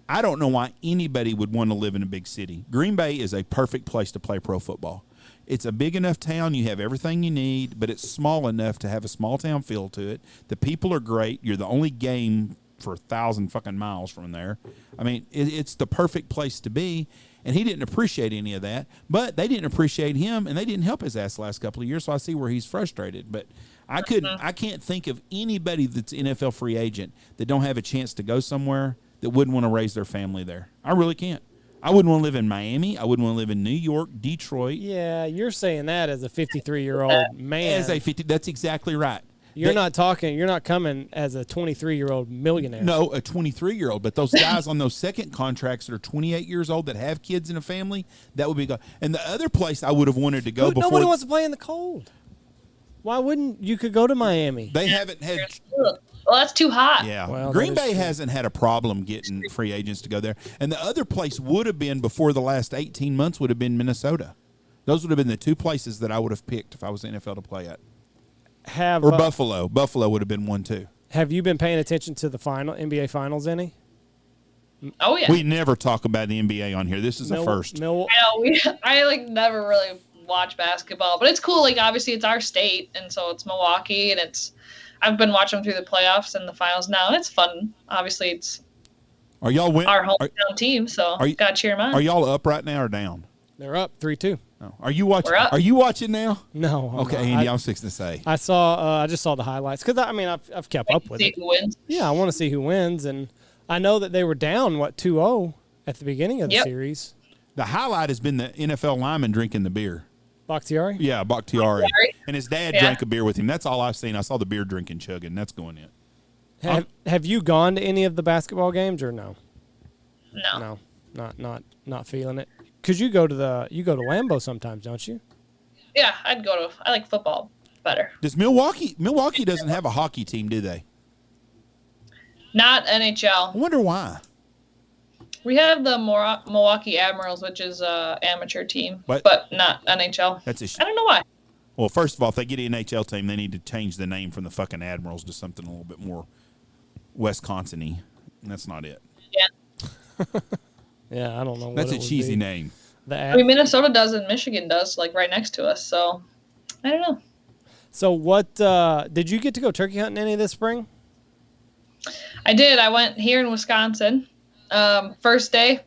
I don't know why anybody would want to live in a big city. Green Bay is a perfect place to play pro football. It's a big enough town. You have everything you need, but it's small enough to have a small town feel to it. The people are great. You're the only game for 1,000 fucking miles from there. I mean, it's the perfect place to be, and he didn't appreciate any of that, but they didn't appreciate him, and they didn't help his ass the last couple of years, so I see where he's frustrated. But I can't think of anybody that's NFL free agent that don't have a chance to go somewhere that wouldn't want to raise their family there. I really can't. I wouldn't want to live in Miami. I wouldn't want to live in New York, Detroit. Yeah, you're saying that as a 53-year-old man. That's exactly right. You're not coming as a 23-year-old millionaire. No, a 23-year-old. But those guys on those second contracts that are 28 years old that have kids and a family, that would be good. And the other place I would have wanted to go before. Nobody wants to play in the cold. Why wouldn't you could go to Miami? They haven't had. Well, that's too hot. Yeah. Well, Green Bay hasn't had a problem getting free agents to go there. And the other place would have been before the last 18 months would have been Minnesota. Those would have been the two places that I would have picked if I was the NFL to play at. Or Buffalo. Buffalo would have been one too. Have you been paying attention to the NBA Finals any? Oh yeah. We never talk about the NBA on here. This is a first. I know. I never really watch basketball, but it's cool. Like obviously it's our state, and so it's Milwaukee, and I've been watching through the playoffs and the finals now, and it's fun. Obviously it's our hometown team, so gotta cheer them on. Are y'all up right now or down? They're up 3-2. Oh. Are you watching? Are you watching now? No. Okay, Andy, I was fixing to say. I just saw the highlights because I've kept up with it. Who wins? Yeah, I want to see who wins, and I know that they were down 2-0 at the beginning of the series. The highlight has been the NFL lineman drinking the beer. Bakhtiari? Yeah, Bakhtiari. And his dad drank a beer with him. That's all I've seen. I saw the beer drinking, chugging. That's going in. Have you gone to any of the basketball games or no? No. No, not feeling it. Because you go to Lambeau sometimes, don't you? Yeah, I like football better. Does Milwaukee doesn't have a hockey team, do they? Not NHL. I wonder why. We have the Milwaukee Admirals, which is an amateur team, but not NHL. I don't know why. Well, first of all, if they get an NHL team, they need to change the name from the fucking Admirals to something a little bit more Wisconsin-y. And that's not it. Yeah. Yeah, I don't know. That's a cheesy name. Minnesota does and Michigan does, like right next to us. So, I don't know. So, what did you get to go turkey hunting any this spring? I did. I went here in Wisconsin. First day,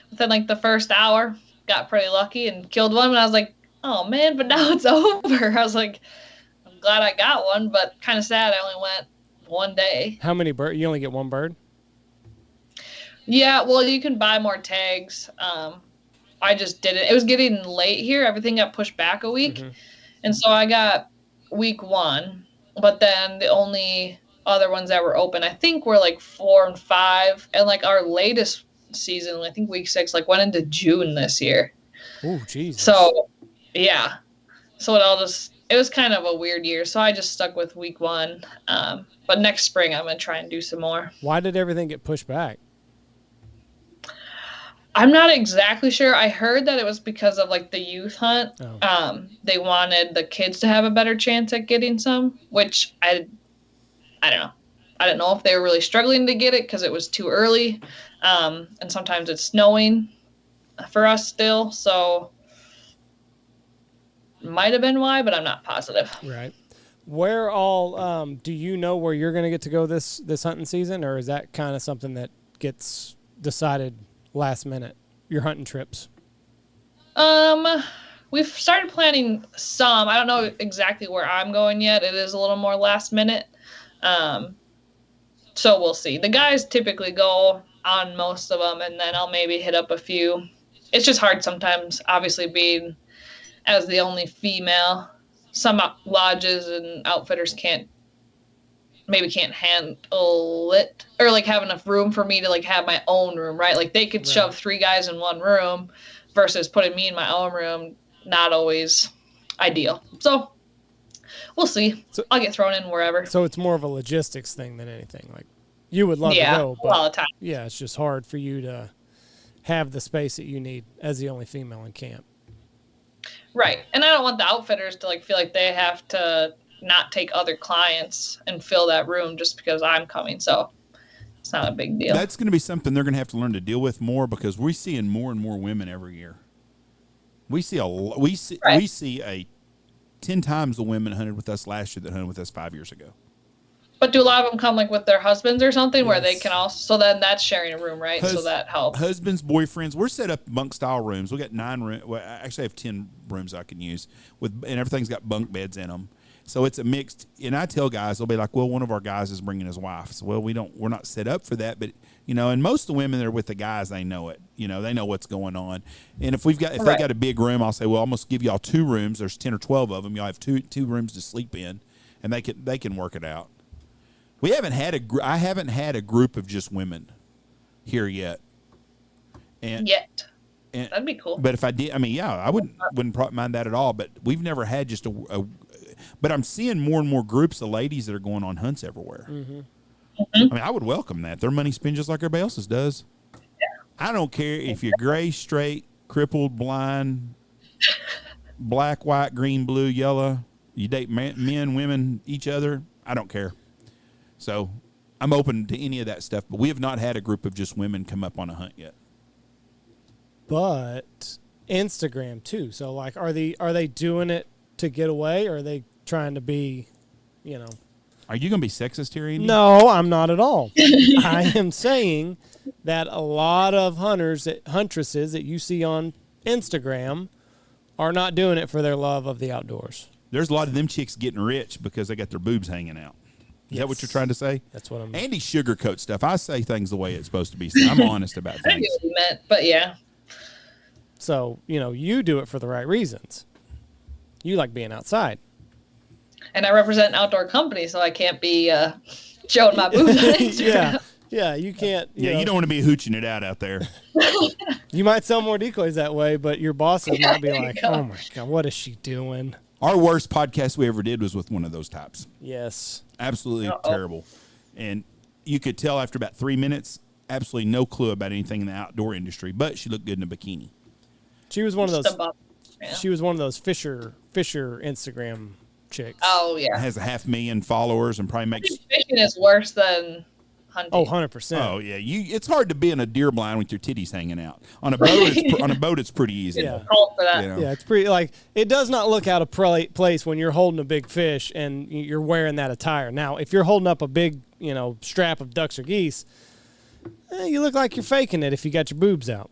within like the first hour, got pretty lucky and killed one. And I was like, oh man, but now it's over. I was like, I'm glad I got one, but kind of sad. I only went one day. How many bird? You only get one bird? Yeah, well, you can buy more tags. I just did it. It was getting late here. Everything got pushed back a week. Mm-hmm. And so I got week 1. But then the only other ones that were open, I think, were like 4 and 5. And like our latest season, I think week 6, like went into June this year. Oh, Jesus. So, yeah. So it was kind of a weird year. So I just stuck with week 1. But next spring, I'm going to try and do some more. Why did everything get pushed back? I'm not exactly sure. I heard that it was because of like the youth hunt. Oh. They wanted the kids to have a better chance at getting some, which I don't know. I don't know if they were really struggling to get it because it was too early. And sometimes it's snowing for us still. So might have been why, but I'm not positive. Right. Where all do you know where you're going to get to go this hunting season, or is that kind of something that gets decided last minute, your hunting trips? We've started planning some. I don't know exactly where I'm going yet. It is a little more last minute. So we'll see. The guys typically go on most of them, and then I'll maybe hit up a few. It's just hard sometimes, obviously, being as the only female. Some lodges and outfitters can't handle it, or like have enough room for me to like have my own room, right? Like they could shove 3 guys in one room versus putting me in my own room. Not always ideal. So we'll see. So, I'll get thrown in wherever. So it's more of a logistics thing than anything. Like you would love to go, but all the time. Yeah, it's just hard for you to have the space that you need as the only female in camp. Right. And I don't want the outfitters to like feel like they have to not take other clients and fill that room just because I'm coming. So it's not a big deal. That's going to be something they're going to have to learn to deal with more, because we're seeing more and more women every year. We see a 10 times the women hunted with us last year that hunted with us 5 years ago. But do a lot of them come like with their husbands or something where they can also, so then that's sharing a room, right? So that helps. Husbands, boyfriends, we're set up bunk style rooms. We got 9 rooms. Well, I actually have 10 rooms I can use and everything's got bunk beds in them. So it's a mixed, and I tell guys, they'll be like, well, one of our guys is bringing his wife. So, well, we're not set up for that, but and most of the women that are with the guys, they know it. They know what's going on. And if they got a big room, I'll say, well, I'm going to give y'all 2 rooms. There's 10 or 12 of them. Y'all have two rooms to sleep in, and they can work it out. I haven't had a group of just women here yet. And that'd be cool. But if I did, I wouldn't mind that at all. But we've never had just but I'm seeing more and more groups of ladies that are going on hunts everywhere. Mm-hmm. Mm-hmm. I would welcome that. Their money spent just like everybody else's does. Yeah. I don't care if you're gray, straight, crippled, blind, black, white, green, blue, yellow. You date men, women, each other. I don't care. So I'm open to any of that stuff. But we have not had a group of just women come up on a hunt yet. But Instagram too. So like, are they doing it to get away, or are they trying to be, Are you going to be sexist here, Andy? No, I'm not at all. I am saying that a lot of huntresses that you see on Instagram are not doing it for their love of the outdoors. There's a lot of them chicks getting rich because they got their boobs hanging out. Is that what you're trying to say? That's what I'm... Andy sugarcoats stuff. I say things the way it's supposed to be. So I'm honest about things. I knew what you meant, but yeah. So, you do it for the right reasons. You like being outside. And I represent an outdoor company, so I can't be showing my boobs on Instagram. Yeah, you can't. You don't want to be hooching it out there. You might sell more decoys that way, but your bosses might be like, oh my God, what is she doing? Our worst podcast we ever did was with one of those types. Yes. Absolutely terrible. And you could tell after about 3 minutes, absolutely no clue about anything in the outdoor industry, but she looked good in a bikini. She was one of those. She was one of those Fisher Instagram chicks. Oh yeah. Has 500,000 followers and probably makes. Fishing is worse than hunting. Oh, 100%. Oh yeah. It's hard to be in a deer blind with your titties hanging out. On a boat, it's pretty easy. Yeah. Call for that. Yeah, it's pretty it does not look out of place when you're holding a big fish and you're wearing that attire. Now, if you're holding up a big, strap of ducks or geese, you look like you're faking it if you got your boobs out.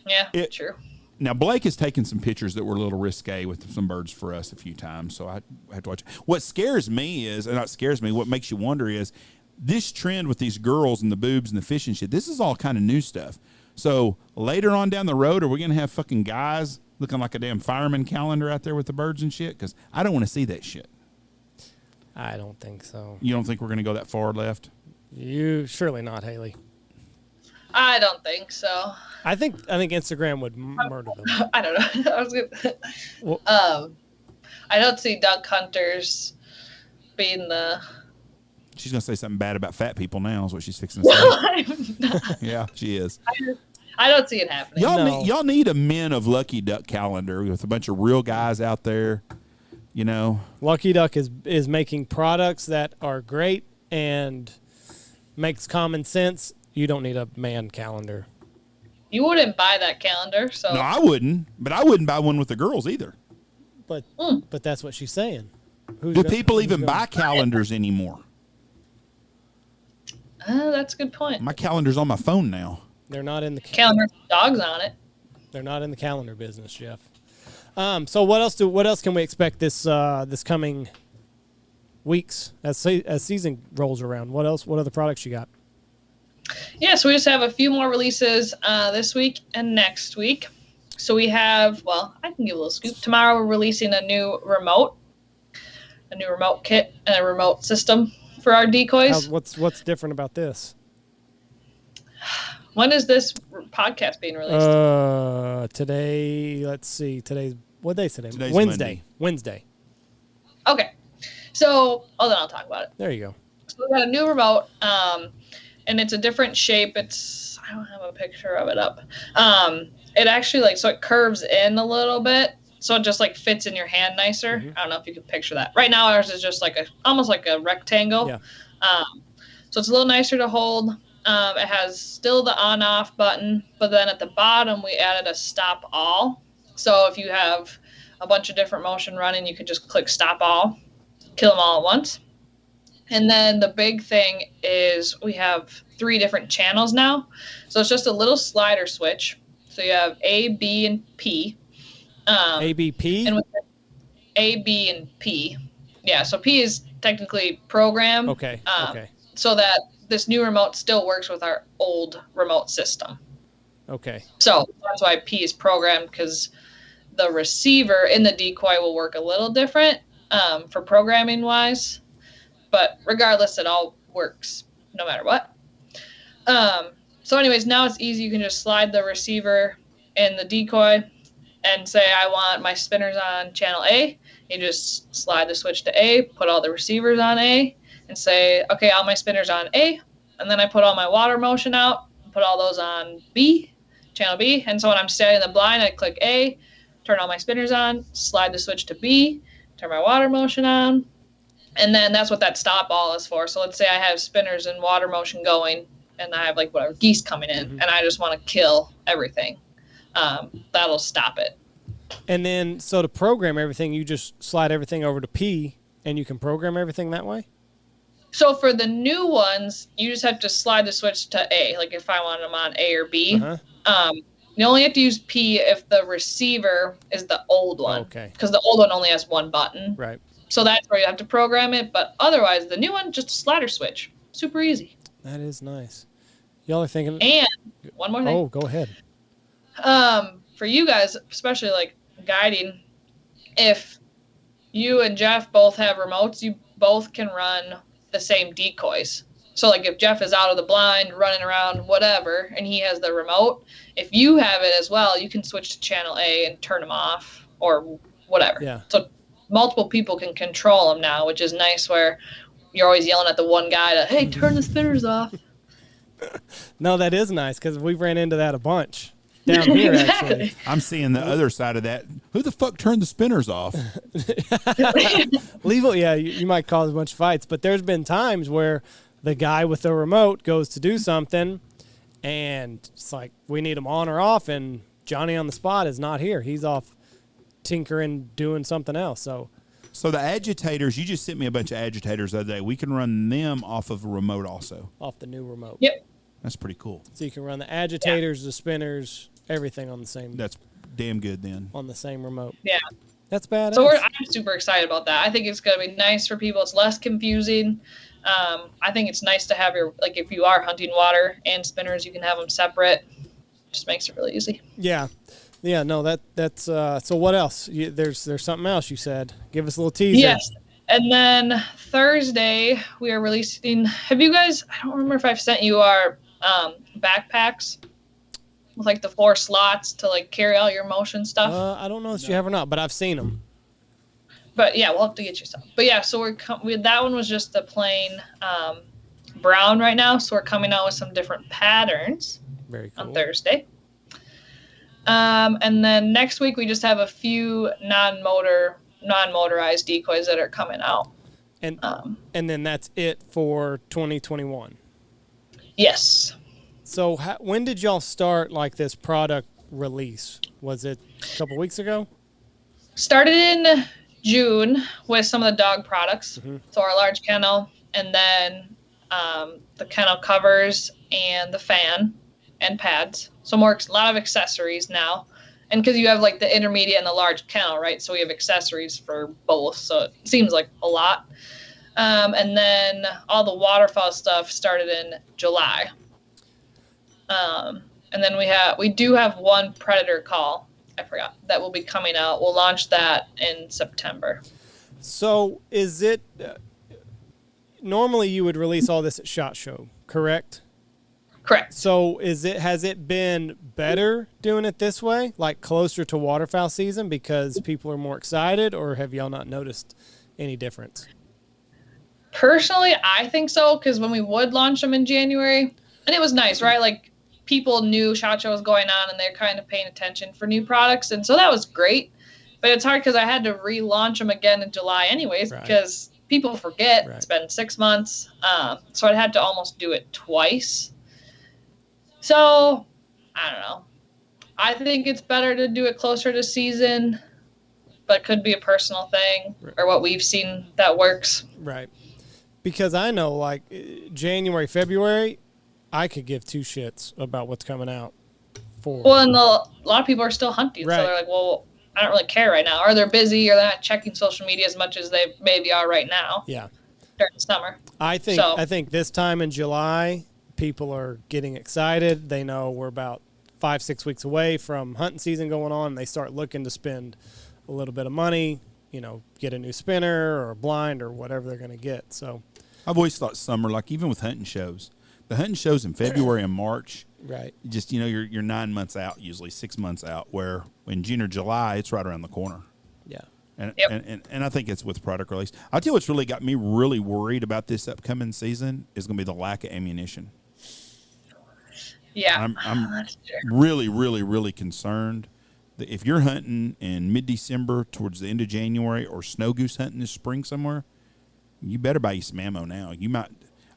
Yeah, true. Now, Blake has taken some pictures that were a little risque with some birds for us a few times, so I have to watch. What scares me is, and not scares me, what makes you wonder is this trend with these girls and the boobs and the fish and shit. This is all kind of new stuff. So later on down the road, are we going to have fucking guys looking like a damn fireman calendar out there with the birds and shit? Because I don't want to see that shit. I don't think so. You don't think we're going to go that far left? You surely not, Haley. I don't think so. I think Instagram would murder them. I don't know. I was gonna. Well, I don't see duck hunters being the. She's going to say something bad about fat people now is what she's fixing to say. Yeah, she is. I don't see it happening. Y'all need a Men of Lucky Duck calendar with a bunch of real guys out there, you know. Lucky Duck is making products that are great and makes common sense. You don't need a man calendar. You wouldn't buy that calendar, so. No, I wouldn't. But I wouldn't buy one with the girls either. But that's what she's saying. Do people even buy calendars anymore? That's a good point. My calendar's on my phone now. They're not in the calendar. Dogs on it. They're not in the calendar business, Jeff. So what else can we expect this coming weeks as season rolls around? What other products you got? Yeah, so we just have a few more releases this week and next week. So we have, well, I can give a little scoop. Tomorrow we're releasing a new remote kit and a remote system for our decoys. What's different about this? When is this podcast being released? Today, let's see. What day is today? Today's Wednesday. Okay. So, then I'll talk about it. There you go. So we got a new remote, and it's a different shape. I don't have a picture of it up. It actually so it curves in a little bit, so it just fits in your hand nicer. Mm-hmm. I don't know if you can picture that. Right now ours is just almost like a rectangle. Yeah. So it's a little nicer to hold. It has still the on-off button, but then at the bottom we added a stop all. So if you have a bunch of different motion running, you could just click stop all, kill them all at once. And then the big thing is we have 3 different channels now. So it's just a little slider switch. So you have A, B, and P. ABP? And with A, B, and P. Yeah, so P is technically program. Okay. So that this new remote still works with our old remote system. Okay. So that's why P is programmed, because the receiver in the decoy will work a little different for programming wise. But regardless, it all works no matter what. So anyways, now it's easy. You can just slide the receiver in the decoy and say, I want my spinners on channel A. You just slide the switch to A, put all the receivers on A, and say, okay, all my spinners on A. And then I put all my water motion out, put all those on B, channel B. And so when I'm setting the blind, I click A, turn all my spinners on, slide the switch to B, turn my water motion on. And then that's what that stop all is for. So let's say I have spinners and water motion going, and I have whatever geese coming in, and I just want to kill everything. That'll stop it. And then, so to program everything, you just slide everything over to P, and you can program everything that way? So for the new ones, you just have to slide the switch to A, if I want them on A or B. You only have to use P if the receiver is the old one. Okay. Because the old one only has one button. Right. So that's where you have to program it. But otherwise, the new one, just a slider switch. Super easy. That is nice. Y'all are thinking... And one more thing. Oh, go ahead. For you guys, especially guiding, if you and Jeff both have remotes, you both can run the same decoys. So if Jeff is out of the blind, running around, whatever, and he has the remote, if you have it as well, you can switch to channel A and turn them off or whatever. Yeah. So multiple people can control them now, which is nice, where you're always yelling at the one guy to, hey, turn the spinners off. No, that is nice, because we ran into that a bunch down here, actually. I'm seeing the other side of that. Who the fuck turned the spinners off? Leave it. Yeah, you might cause a bunch of fights, but there's been times where the guy with the remote goes to do something, and it's we need him on or off, and Johnny on the spot is not here. He's off tinkering, doing something else. So the agitators, you just sent me a bunch of agitators the other day. We can run them off of a remote also. Off the new remote. Yep. That's pretty cool. So you can run the agitators, the spinners, everything on the same. That's damn good then. on the same remote. Yeah. That's badass. So I'm super excited about that. I think it's going to be nice for people. It's less confusing. I think it's nice to have if you are hunting water and spinners, you can have them separate. Just makes it really easy. Yeah. Yeah, no, that's so what else? There's something else you said. Give us a little teaser. Yes. And then Thursday, we are releasing, have you guys, I don't remember if I've sent you our backpacks with like the 4 slots to like carry all your motion stuff. I don't know if you have or not, but I've seen them. But yeah, we'll have to get you some. But yeah, so that one was just the plain brown right now. So we're coming out with some different patterns. Very cool. On Thursday. And then next week we just have a few non-motorized decoys that are coming out. And then that's it for 2021. Yes. So when did y'all start like this product release? Was it a couple weeks ago? Started in June with some of the dog products. Mm-hmm. So our large kennel, and then the kennel covers and the fan and pads. So a lot of accessories now. And because you have like the intermediate and the large kennel, right? So we have accessories for both. So it seems like a lot. And then all the waterfowl stuff started in July. And then we do have one predator call. I forgot that will be coming out. We'll launch that in September. So is it normally you would release all this at SHOT Show, correct? Correct. So has it been better doing it this way, like closer to waterfowl season because people are more excited, or have y'all not noticed any difference? Personally, I think so, because when we would launch them in January, and it was nice, right? Like people knew SHOT Show was going on and they're kind of paying attention for new products, and so that was great. But it's hard because I had to relaunch them again in July anyways, right, because people forget. Right. It's been 6 months. So I had to almost do it twice. So, I don't know. I think it's better to do it closer to season, but it could be a personal thing, right, or what we've seen that works. Right. Because I know, like, January, February, I could give 2 shits about what's coming out. Well, and a lot of people are still hunting, right, so they're like, well, I don't really care right now. Or they're busy, or they're not checking social media as much as they maybe are right now. Yeah. During summer. I think this time in July, people are getting excited. They know we're about 5-6 weeks away from hunting season going on, and they start looking to spend a little bit of money, get a new spinner or a blind or whatever they're going to get. So I've always thought summer, like even with hunting shows, the hunting shows in February and March, right, just you're 9 months out, usually 6 months out, where in June or July it's right around the corner. Yeah. And I think it's with product release. I'll tell you what's really got me really worried about this upcoming season is going to be the lack of ammunition. Yeah, I'm really, really, really concerned that if you're hunting in mid-December towards the end of January, or snow goose hunting this spring somewhere, you better buy you some ammo now.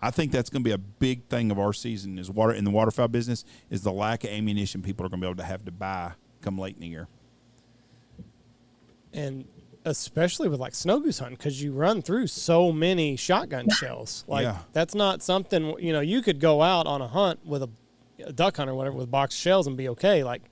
I think that's going to be a big thing of our season is in the waterfowl business is the lack of ammunition people are going to be able to have to buy come late in the year. And especially with like snow goose hunting, because you run through so many shotgun shells. Like that's not something, you could go out on a hunt with a duck hunt or whatever with boxed shells and be okay. Like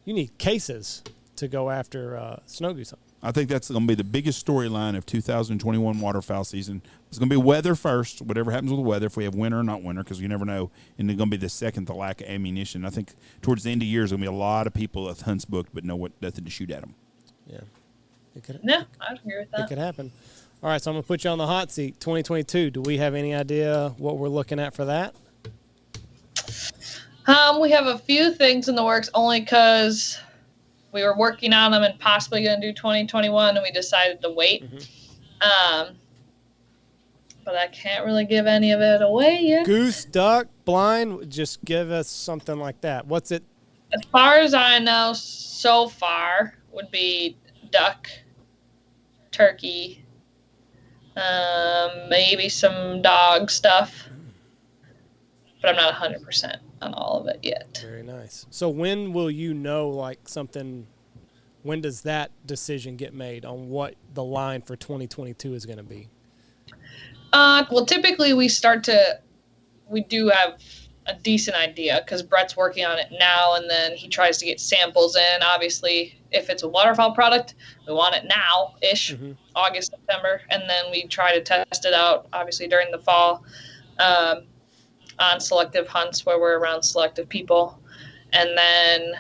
you need cases to go after snow goose hunting. I think that's going to be the biggest storyline of 2021 waterfowl season. It's going to be weather first, whatever happens with the weather, if we have winter or not winter, because you never know. And then going to be the second, the lack of ammunition. I think towards the end of the year, there's going to be a lot of people with hunts booked, but nothing to shoot at them. Yeah. I agree with that. It could happen. All right, so I'm going to put you on the hot seat. 2022, do we have any idea what we're looking at for that? We have a few things in the works only because we were working on them and possibly going to do 2021, and we decided to wait. Mm-hmm. But I can't really give any of it away yet. Goose, duck, blind, just give us something like that. What's it? As far as I know so far would be duck, turkey, maybe some dog stuff. But I'm not 100% on all of it yet. Very nice. So when will you know, like, something, when does that decision get made on what the line for 2022 is going to be? Well, typically we do have a decent idea because Brett's working on it now, and then he tries to get samples in. Obviously, if it's a waterfowl product, we want it now-ish, August, September, and then we try to test it out, obviously, during the fall on selective hunts where we're around selective people. And then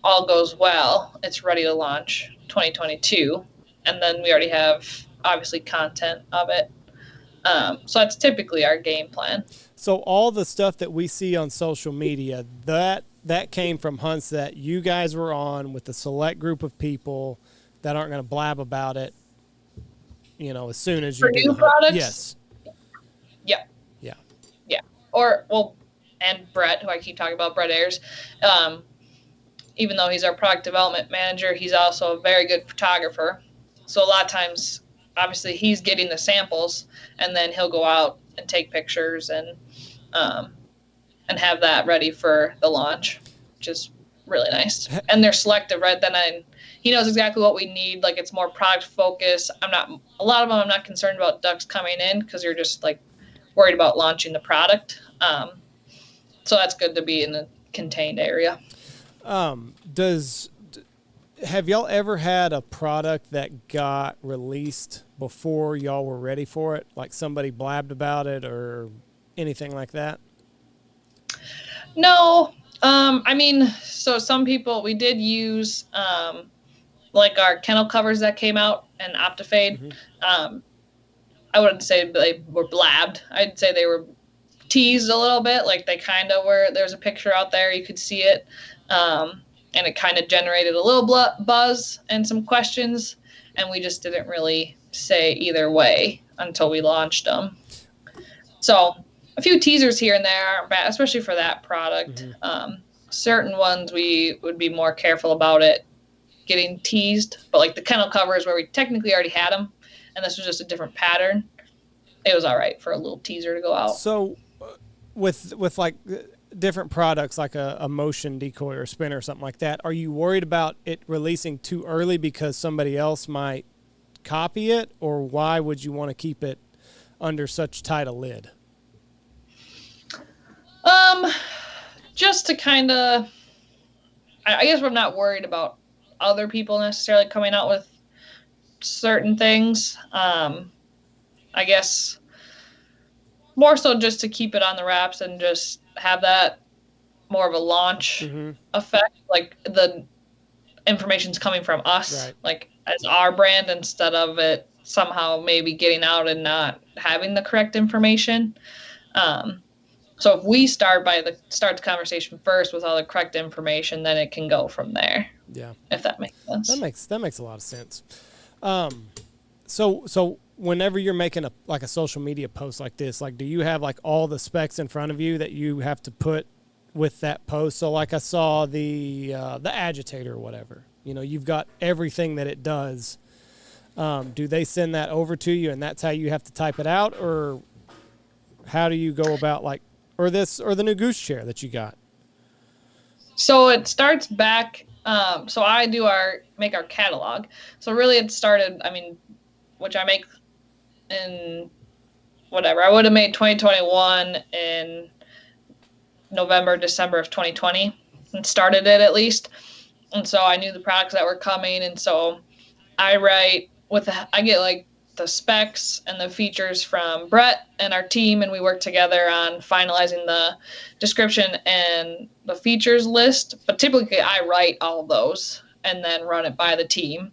all goes well, it's ready to launch 2022, and then we already have, obviously, content of it. So that's typically our game plan. So all the stuff that we see on social media, that came from hunts that you guys were on with a select group of people that aren't going to blab about it, as soon as you For do new the hunt. products? Yes. Yeah. Yeah. Yeah. And Brett, who I keep talking about, Brett Ayers, even though he's our product development manager, he's also a very good photographer. So a lot of times, obviously, he's getting the samples, and then he'll go out and take pictures and have that ready for the launch, which is really nice. And they're selective, right? Then he knows exactly what we need. Like, it's more product focus. A lot of them, I'm not concerned about ducks coming in because you're just like worried about launching the product. So that's good to be in a contained area. Have y'all ever had a product that got released before y'all were ready for it? Like somebody blabbed about it or anything like that? No. So some people, we did use, like our kennel covers that came out and Optifade. I wouldn't say they were blabbed. I'd say they were teased a little bit. Like they kind of were. There's a picture out there. You could see it. And it kind of generated a little buzz and some questions, and we just didn't really say either way until we launched them. So a few teasers here and there aren't bad, especially for that product. Certain ones we would be more careful about it getting teased, but like the kennel covers where we technically already had them, and this was just a different pattern, it was all right for a little teaser to go out. So with like different products like a motion decoy or spinner or something like that, are you worried about it releasing too early because somebody else might copy it, or why would you want to keep it under such tight a lid? Just to kind of, I guess we're not worried about other people necessarily coming out with certain things. I guess more so just to keep it on the wraps and just have that more of a launch effect, like the information's coming from us, right, like as our brand, instead of it somehow maybe getting out and not having the correct information. So if we start the conversation first with all the correct information, then it can go from there. Yeah, if that makes sense. That makes a lot of sense. So whenever you're making a social media post like this, like, do you have like all the specs in front of you that you have to put with that post? So like I saw the agitator or whatever, you've got everything that it does. Do they send that over to you and that's how you have to type it out, or how do you go about or the new goose chair that you got? So it starts back. So I make our catalog. So really it started, which I make in whatever. I would have made 2021 in November, December of 2020 and started it at least. And so I knew the products that were coming. And so I get like the specs and the features from Brett and our team, and we work together on finalizing the description and the features list. But typically I write all of those and then run it by the team.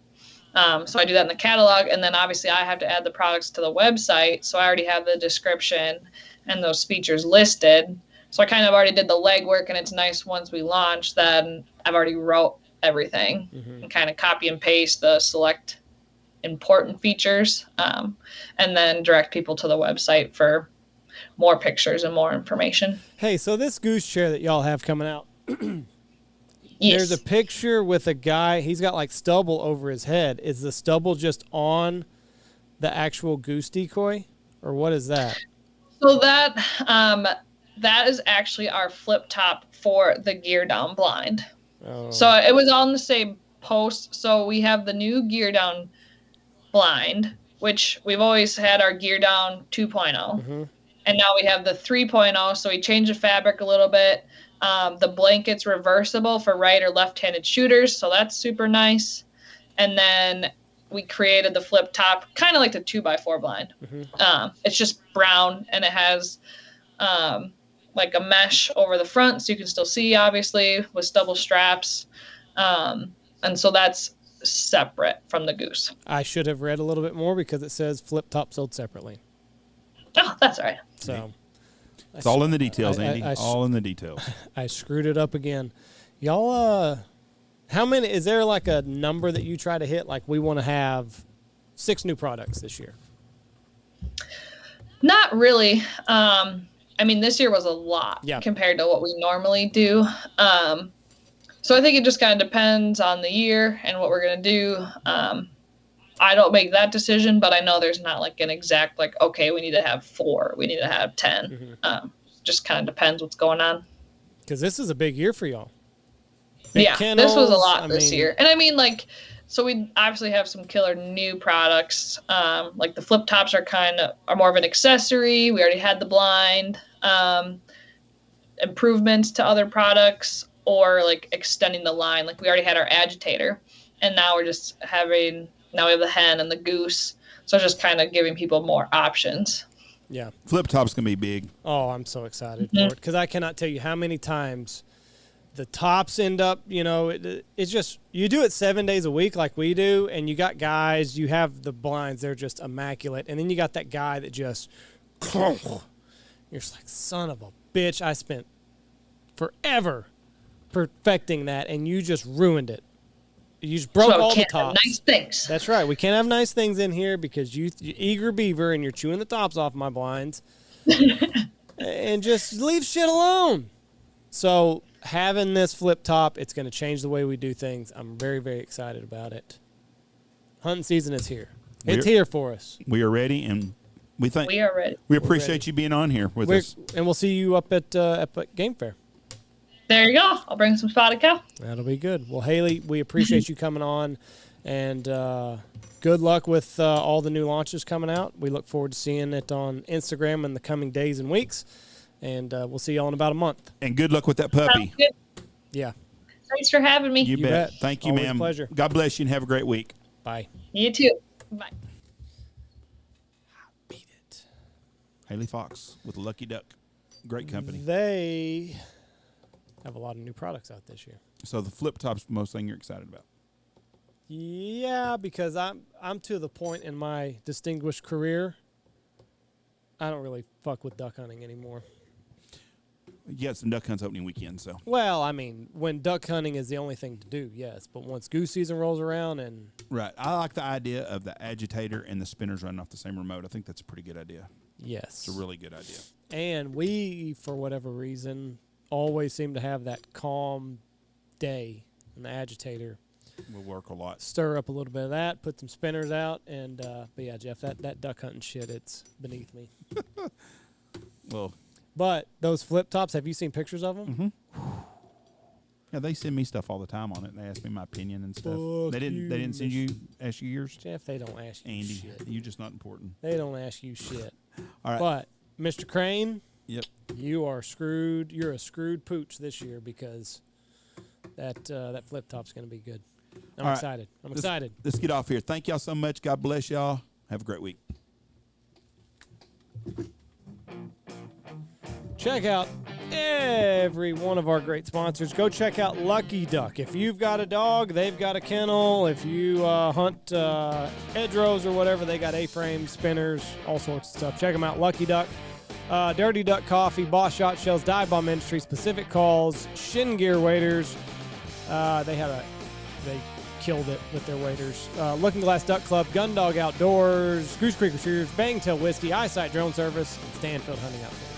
So I do that in the catalog, and then obviously I have to add the products to the website. So I already have the description and those features listed. So I kind of already did the legwork, and it's nice once we launch that I've already wrote everything and kind of copy and paste the select important features, and then direct people to the website for more pictures and more information. Hey, so this goose chair that y'all have coming out, yes. There's a picture with a guy, he's got like stubble over his head. Is the stubble just on the actual goose decoy, or what is that? So that is actually our flip top for the gear down blind. Oh. So it was on the same post. So we have the new gear down blind, which we've always had our gear down 2.0. And now we have the 3.0, so we changed the fabric a little bit. The blanket's reversible for right or left-handed shooters, so that's super nice. And then we created the flip top, kind of like the 2x4 blind. It's just brown, and it has like a mesh over the front, so you can still see, obviously, with double straps. And so that's separate from the Goose. I should have read a little bit more because it says flip top sold separately. Oh, that's all right. So it's all in the details, Andy. All in the details. I screwed it up again. Y'all, how many, is there like a number that you try to hit? Like we want to have 6 new products this year. Not really. I mean, this year was a lot compared to what we normally do. So I think it just kind of depends on the year and what we're going to do. I don't make that decision, but I know there's not like an exact, like, okay, we need to have 4, we need to have 10. Just kind of depends what's going on. Because this is a big year for y'all. Kennels, this was a lot this year. And I mean, like, so we obviously have some killer new products. Like the flip tops are more of an accessory. We already had the blind. Improvements to other products or like extending the line. Like we already had our agitator, and now we have the hen and the Goose. So just kind of giving people more options. Yeah. Flip top's going to be big. Oh, I'm so excited for it because I cannot tell you how many times the tops end up, it's just, you do it 7 days a week like we do, and you got guys, you have the blinds, they're just immaculate. And then you got that guy that just, you're just like, son of a bitch, I spent forever perfecting that, and you just ruined it. You just broke all the tops. Have nice things. That's right. We can't have nice things in here because you eager beaver and you're chewing the tops off my blinds. And just leave shit alone. So having this flip top, it's going to change the way we do things. I'm very, very excited about it. Hunting season is here. It's here for us. We are ready, and we are ready. We appreciate you being on here with us. And we'll see you up at Game Fair. There you go. I'll bring some spotted cow. That'll be good. Well, Haley, we appreciate you coming on, and good luck with all the new launches coming out. We look forward to seeing it on Instagram in the coming days and weeks, and we'll see you all in about a month. And good luck with that puppy. Yeah. Thanks for having me. You bet. Thank you, Always ma'am. A pleasure. God bless you and have a great week. Bye. You too. Bye. Beat it. Haley Fochs with Lucky Duck. Great company. They have a lot of new products out this year. So the flip top's the most thing you're excited about? Yeah, because I'm to the point in my distinguished career, I don't really fuck with duck hunting anymore. You got some duck hunts opening weekend, so. Well, I mean, when duck hunting is the only thing to do, yes. But once goose season rolls around and... Right. I like the idea of the agitator and the spinners running off the same remote. I think that's a pretty good idea. Yes. It's a really good idea. And we, for whatever reason, always seem to have that calm day in the agitator. We'll work a lot. Stir up a little bit of that, put some spinners out, and but yeah, Jeff, that duck hunting shit, it's beneath me. Well, but those flip tops, have you seen pictures of them? Mm-hmm. Yeah, they send me stuff all the time on it. They ask me my opinion and stuff. They didn't ask you yours? Jeff, they don't ask you Andy, shit. You're just not important. They don't ask you shit. All right. But Mr. Crane, yep, you are screwed. You're a screwed pooch this year because that flip top's going to be good. I'm excited. I'm excited. Let's get off here. Thank y'all so much. God bless y'all. Have a great week. Check out every one of our great sponsors. Go check out Lucky Duck. If you've got a dog, they've got a kennel. If you hunt hedgerows or whatever, they got A-frames, spinners, all sorts of stuff. Check them out. Lucky Duck. Dirty Duck Coffee, Boss Shot Shells, Dive Bomb Industries, Pacific Calls, Shin Gear Waders. They killed it with their waders. Looking Glass Duck Club, Gun Dog Outdoors, Goose Creek Retrievers, Bangtail Whiskey, Eyesight Drone Service, and Stanfield Hunting Outfitters.